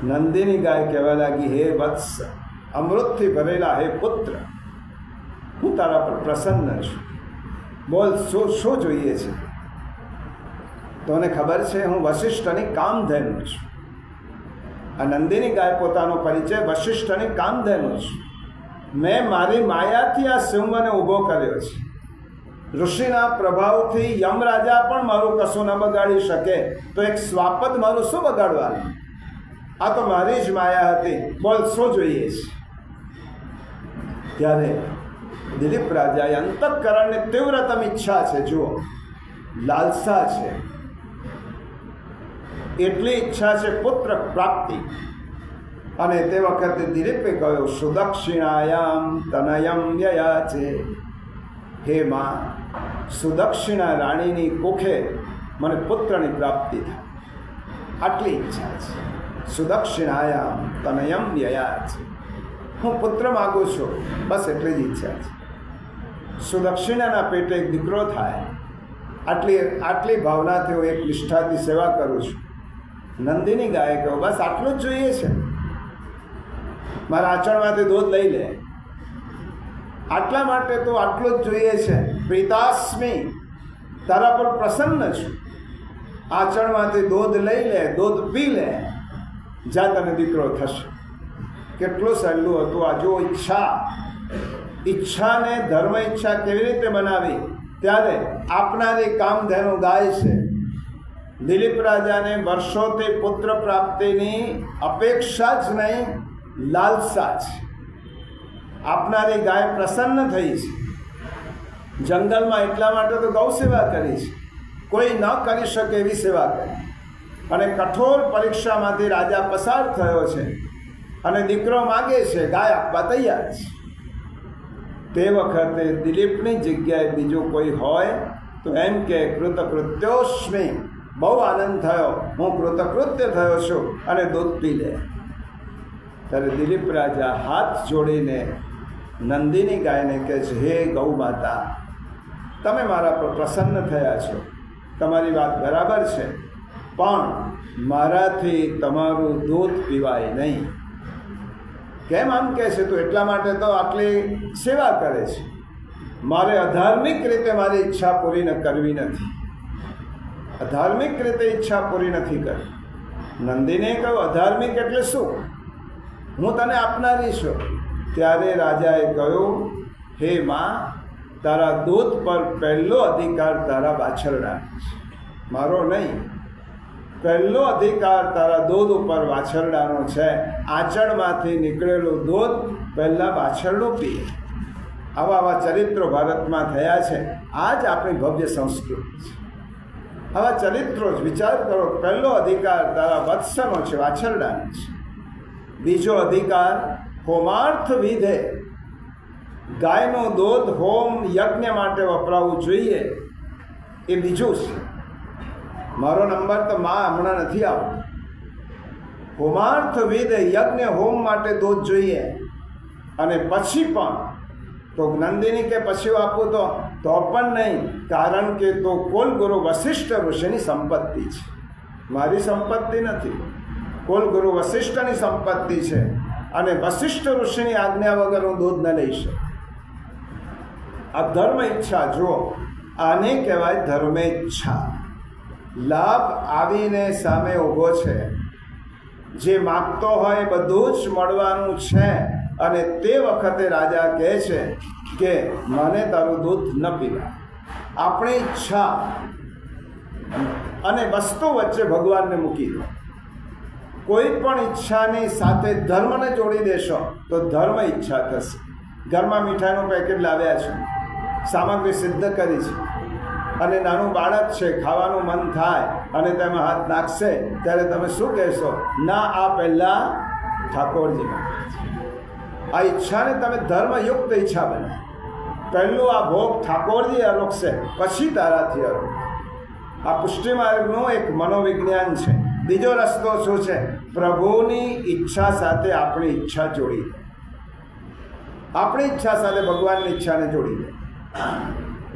નંદીની ગાય કહેવા લાગી, હે વત્સ, અમૃતથી ભરેલા હે પુત્ર, હું તારા પર પ્રસન્ન છું. બોલ, શું જોઈએ છે? તોને ખબર છે હું વશિષ્ઠની કામધેનુ છું. આ નંદીની ગાય પોતાનો પરિચય વશિષ્ઠની કામધેનુ છું. મેં મારી માયાથી આ સિંહને ઊભો કર્યો છે. ઋષિના પ્રભાવથી યમરાજા પણ મારું કશું ન બગાડી શકે, તો એક સ્વાપદ મારું શું બગાડવાનું? આ તો મારી જ માયા હતી. બોલ, શું જોઈએ છે? ત્યારે દિલીપ રાજાએ અંતઃકરણની તીવ્રતમ ઈચ્છા છે, જુઓ, લાલસા છે, એટલી ઈચ્છા છે પુત્ર પ્રાપ્તિ. અને તે વખતે દિલીપે કહ્યું, સુદક્ષિણાયામ તનયમ વ્યયા છે. હે માં, સુદક્ષિણા રાણીની કુખે મને પુત્રની પ્રાપ્તિ થાય, આટલી ઈચ્છા છે. સુદક્ષિણાયામ તનયમ વ્યયા છે, હું પુત્ર માગું છું, બસ એટલી જ ઈચ્છા છે. સુદક્ષિણાના પેટે એક દીકરો થાય, આટલી ભાવનાથી હું એક નિષ્ઠાથી સેવા કરું છું. નંદિની ગાયે કહ્યું, બસ આટલું જ જોઈએ છે, મારા આચરણમાંથી દૂધ લઈ લે, આટલા માટે તો આટલું જ જોઈએ છે. પ્રીતાસ્મી, તારા પર પ્રસન્ન છું, આચરણમાંથી દૂધ લઈ લે, દૂધ પી લે, જા તને દીકરો થશે. કેટલું સહેલું હતું આ! જો ઈચ્છાને ધર્મ ઈચ્છા કેવી રીતે બનાવી, ત્યારે આપનારી કામધેનુ ગાય છે. દિલીપ રાજાને વર્ષોથી પુત્ર પ્રાપ્તિની અપેક્ષા જ નહીં, લાલસા છે. આપનારી ગાય પ્રસન્ન થઈ છે. જંગલમાં એટલા માટે તો ગૌ સેવા કરી છે, કોઈ ન કરી શકે એવી સેવા કરી. અને કઠોર પરીક્ષામાંથી રાજા પસાર થયો છે અને દીકરો માગે છે, ગાય આપવા તૈયાર છે. તે વખતે દિલીપની જગ્યાએ બીજું કોઈ હોય તો એમ કે કૃતકૃત્યોસ્મી, બહુ આનંદ થયો, હું કૃતકૃત્ય થયો છું, અને દૂધ પી લે. ત્યારે દિલીપ રાજા હાથ જોડીને નંદિની ગાયને કહે છે, હે ગૌ માતા, તમે મારા પર પ્રસન્ન થયા છો, તમારી વાત બરાબર છે, પણ મારાથી તમારું દૂધ પીવાય નહીં. કેમ આમ કહે છે? તો એટલા માટે તો આટલી સેવા કરે છે. મારે અધાર્મિક રીતે મારી ઈચ્છા પૂરી કરવી નથી, અધાર્મિક રીતે ઈચ્છા પૂરી નથી કરવી. નંદીને કહ્યું, અધાર્મિક એટલે શું? હું તને આપનારી છું. ત્યારે રાજાએ કહ્યું, હે માં, તારા દૂધ પર પહેલો અધિકાર તારા વાછરડાનો છે, મારો નહીં. પહેલો અધિકાર તારા દૂધ ઉપર વાછરડાનો છે. આંચળમાંથી નીકળેલું દૂધ પહેલાં વાછરડું પીએ. આવા ચરિત્રો ભારતમાં થયા છે. આ જ આપણી ભવ્ય સંસ્કૃતિ છે. આવા ચરિત્રો જ વિચાર કરો. પહેલો અધિકાર તારા વત્સનો છે, વાછરડાનો છે. બીજો અધિકાર હોમાર્થ વિધે, ગાયનું દૂધ હોમ યજ્ઞ માટે વપરાવું જોઈએ, એ બીજું છે. મારો નંબર તો માં હમણાં નથી આવતો. હોમાર્થ વિધે, યજ્ઞ હોમ માટે દૂધ જોઈએ. અને પછી પણ તો નંદિની કે પછી આપું તો પણ નહીં, કારણ કે તો કુલગુરુ વશિષ્ઠ ઋષિની સંપત્તિ છે, મારી સંપત્તિ નથી. કુલગુરુ વશિષ્ઠની સંપત્તિ છે, અને વશિષ્ઠ ઋષિની આજ્ઞા વગર હું દૂધ ન લઈ શકું. આ ધર્મ ઈચ્છા, જુઓ, આને કહેવાય ધર્મેચ્છા. લાભ આવીને સામે ઊભો છે, જે માગતો હોય બધું જ મળવાનું છે, અને તે વખતે રાજા કહે છે કે મને તારું દૂધ ન પીવા. આપણી ઈચ્છા અને વસ્તુ વચ્ચે ભગવાનને મૂકી દો. કોઈ પણ ઈચ્છાની સાથે ધર્મને જોડી દેશો તો ધર્મ ઈચ્છા થશે. ઘરમાં મીઠાઈનું પેકેટ લાવ્યા છે, સામગ્રી સિદ્ધ કરી છે, અને નાનું બાળક છે, ખાવાનું મન થાય અને તેમાં હાથ નાખશે, ત્યારે તમે શું કહેશો? ના, આ પહેલાં ઠાકોરજી માટે. આ ઈચ્છાને તમે ધર્મયુક્ત ઈચ્છા બનાવો. પહેલું આ ભોગ ઠાકોરજી અરોગશે, પછી તારાથી અરોગ. આ પુષ્ટિ માર્ગનું એક મનોવિજ્ઞાન છે. બીજો રસ્તો શું છે? પ્રભુની ઈચ્છા સાથે આપણી ઈચ્છા જોડી દે. આપણી ઈચ્છા સાથે ભગવાનની ઈચ્છાને જોડી દે.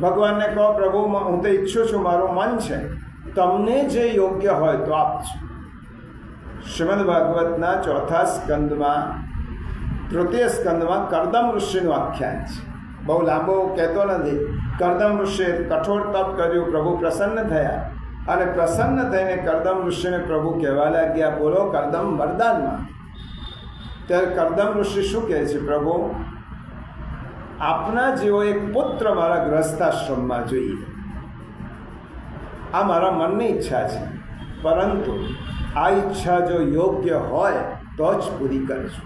ભગવાનને કહો, પ્રભુ હું તો ઈચ્છું છું, મારું મન છે, તમને જે યોગ્ય હોય તો આપજો. શ્રીમદ ભાગવતના ચોથા સ્કંદમાં, તૃતીય સ્કંદમાં કરદમ ઋષિનું આખ્યાન છે. બહુ લાંબો કહેતો નથી. કરદમ ઋષિએ કઠોર તપ કર્યું, પ્રભુ પ્રસન્ન થયા, અને પ્રસન્ન થઈને કરદમ ઋષિને પ્રભુ કહેવા લાગ્યા, બોલો કરદમ વરદાનમાં. ત્યારે કરદમ ઋષિ શું કહે છે? પ્રભુ, આપના જેવો એક પુત્ર મારા ગૃહસ્થાશ્રમમાં જોઈએ. આ મારા મનની ઈચ્છા છે, પરંતુ આ ઈચ્છા જો યોગ્ય હોય તો જ પૂરી કરજો.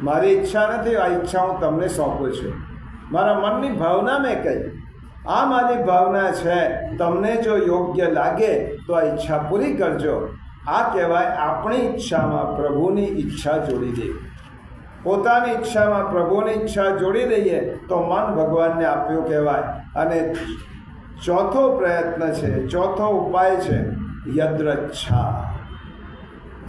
મારી ઈચ્છા નથી, આ ઈચ્છા હું તમને સોંપું છું. મારા મનની ભાવના મેં કહી, આ મારી ભાવના છે, તમને જો યોગ્ય લાગે તો આ ઈચ્છા પૂરી કરજો. આ કહેવાય આપણી ઈચ્છામાં પ્રભુની ઈચ્છા જોડી દેવી. પોતાની ઈચ્છામાં પ્રભુની ઈચ્છા જોડી દઈએ તો મન ભગવાનને આપ્યું કહેવાય. અને ચોથો પ્રયત્ન છે, ચોથો ઉપાય છે યદ્રચ્છા.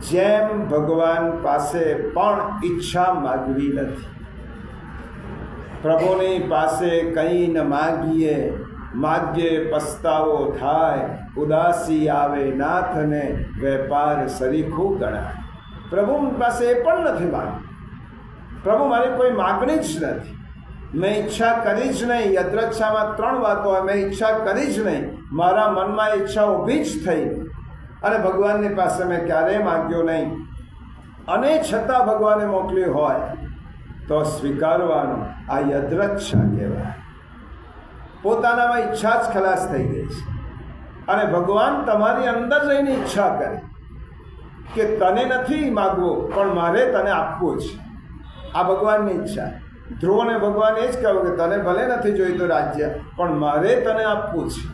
જેમ ભગવાન પાસે પણ ઈચ્છા માગવી નથી. પ્રભુની પાસે કંઈ ન માગીએ, માગ્યે પસ્તાવો થાય, ઉદાસી આવે નાથને, વેપાર સરીખું ગણાય. પ્રભુ પાસે એ પણ નથી માગ્યું. પ્રભુ મારી કોઈ માગણી જ નથી, મેં ઈચ્છા કરી જ નહીં. યદ્રચ્છામાં 3 વાતો હોય. મેં ઈચ્છા કરી જ નહીં, મારા મનમાં ઈચ્છા ઊભી જ થઈ, અને ભગવાનની પાસે મેં ક્યારેય માગ્યો નહીં, અને છતાં ભગવાને મોકલ્યું હોય તો સ્વીકારવાનું. આ યદ્રચ્છા કહેવાય. પોતાનામાં ઈચ્છા જ ખલાસ થઈ ગઈ છે, અને ભગવાન તમારી અંદર રહીને ઈચ્છા કરે કે તને નથી માગવું, પણ મારે તને આપવું છે. આ ભગવાનની ઈચ્છા. ધ્રુવને ભગવાન એ જ કહ્યું કે તને ભલે નથી જોઈતું રાજ્ય, પણ મારે તને આપવું છે.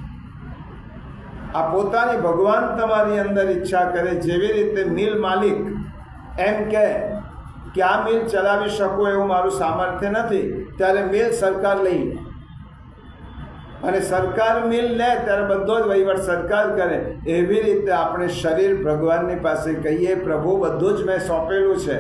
આ પોતાની ભગવાન તમારી અંદર ઈચ્છા કરે. જેવી રીતે મિલ માલિક એમ કહે કે આ મિલ ચલાવી શકું એવું મારું સામર્થ્ય નથી, ત્યારે મિલ સરકાર લઈ લે, અને સરકાર મિલ લે ત્યારે બધો જ વહીવટ સરકાર કરે. એવી રીતે આપણે શરીર ભગવાનની પાસે કહીએ, પ્રભુ બધું જ મેં સોંપેલું છે,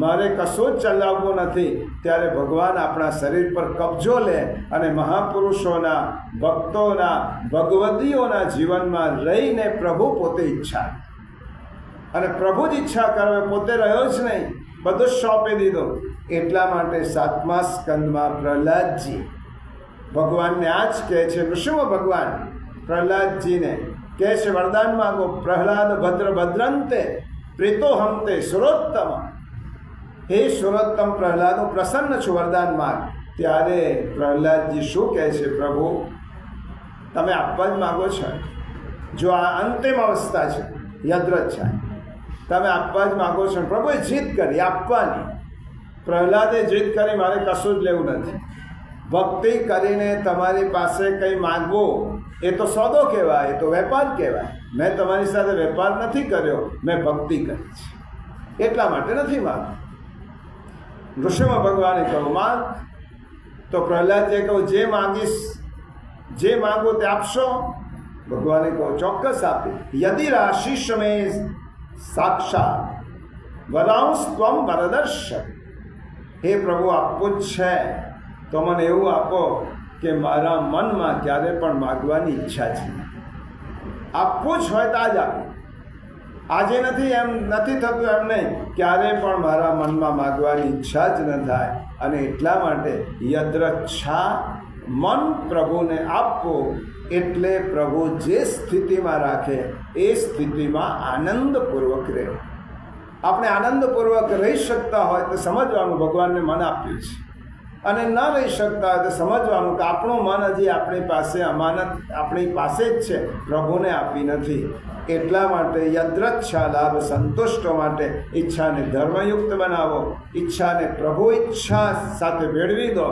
મારે કશું જ ચલાવવું નથી, ત્યારે ભગવાન આપણા શરીર પર કબજો લે અને મહાપુરુષોના, ભક્તોના, ભગવદીઓના જીવનમાં રહીને પ્રભુ પોતે ઈચ્છા, અને પ્રભુ જ ઈચ્છા કરે, પોતે રહ્યો જ નહીં, બધું જ સોંપી દીધું. એટલા માટે 7મા સ્કંદમાં પ્રહલાદજી ભગવાનને આ જ કહે છે. નૃસિંહ ભગવાન પ્રહલાદજીને કહે છે વરદાન માગો. પ્રહલાદ ભદ્ર ભદ્રંતે પ્રીતોહંતે સુરોત્તમ. હે સુરોત્તમ પ્રહલાદ, હું પ્રસન્ન છું, વરદાન માગ. ત્યારે પ્રહલાદજી શું કહે છે? પ્રભુ તમે આપવા જ માગો છો. જો આ અંતિમ અવસ્થા છે યદ્રચ્છા, તમે આપવા જ માગો છો. પ્રભુએ જીદ કરી આપવાની. પ્રહલાદે જીદ કરી મારે કશું જ લેવું નથી. ભક્તિ કરીને તમારી પાસે કંઈ માગવું એ તો સોદો કહેવાય, એ તો વેપાર કહેવાય. મેં તમારી સાથે વેપાર નથી કર્યો, મેં ભક્તિ કરી છે, એટલા માટે નથી માગતું. નૃસિંહ ભગવાને કહ્યું માગ. તો પ્રહલાદજીએ કહ્યું જે માગીશ, જે માગો તે આપશો? ભગવાને કહું ચોક્કસ આપી. યદિ રાશિષ મે સાક્ષાત વરાંશ ત્વમ વરદર્શક. હે પ્રભુ આપવું જ છે તો મને એવું આપો કે મારા મનમાં ક્યારે પણ માગવાની ઈચ્છા છે. આપવું જ હોય તો આજ આપો. આજે નથી એમ નથી થતું, એમ નહીં, ક્યારે પણ મારા મનમાં માગવાની ઈચ્છા જ ન થાય. અને એટલા માટે યદ્રચ્છા, મન પ્રભુને આપવું એટલે પ્રભુ જે સ્થિતિમાં રાખે એ સ્થિતિમાં આનંદપૂર્વક રહે. આપણે આનંદપૂર્વક રહી શકતા હોય તો સમજવાનું ભગવાનને મન આપ્યું છે, અને ન રહી શકતા હોય તો સમજવાનું કે આપણું મન હજી આપણી પાસે અમાનત આપણી પાસે જ છે, પ્રભુને આપી નથી. એટલા માટે યદ્રચ્છા લાભ સંતુષ્ટો માટે ઈચ્છાને ધર્મયુક્ત બનાવો, ઈચ્છાને પ્રભુ ઈચ્છા સાથે ભેળવી દો.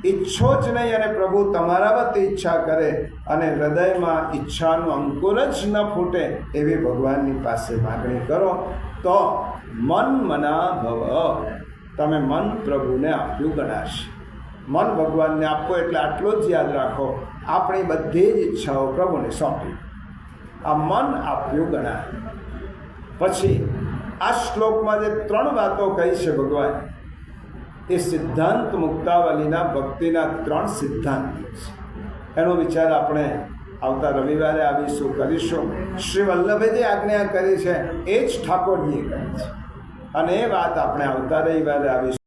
ઈચ્છો જ નહીં અને પ્રભુ તમારા વતી ઈચ્છા કરે, અને હૃદયમાં ઈચ્છાનું અંકુર જ ન ફૂટે એવી ભગવાનની પાસે માગણી કરો તો મન મના ભવ. તમે મન પ્રભુને આપ્યું ગણાશે. મન ભગવાનને આપો એટલે આટલું જ યાદ રાખો, આપણી બધી જ ઈચ્છાઓ પ્રભુને સોંપી. આ મન આપ્યું ગણાય. પછી આ શ્લોકમાં જે 3 વાતો કહી છે ભગવાન, એ સિદ્ધાંત મુક્તાવલીના ભક્તિના 3 સિદ્ધાંત છે. એનો વિચાર આપણે આવતા રવિવારે આવીશું, કરીશું. શ્રી વલ્લભે જે આજ્ઞા કરી છે એ જ ઠાકોરજીએ કરી છે, અને એ વાત આપણે આવતા રવિવારે આવીશું.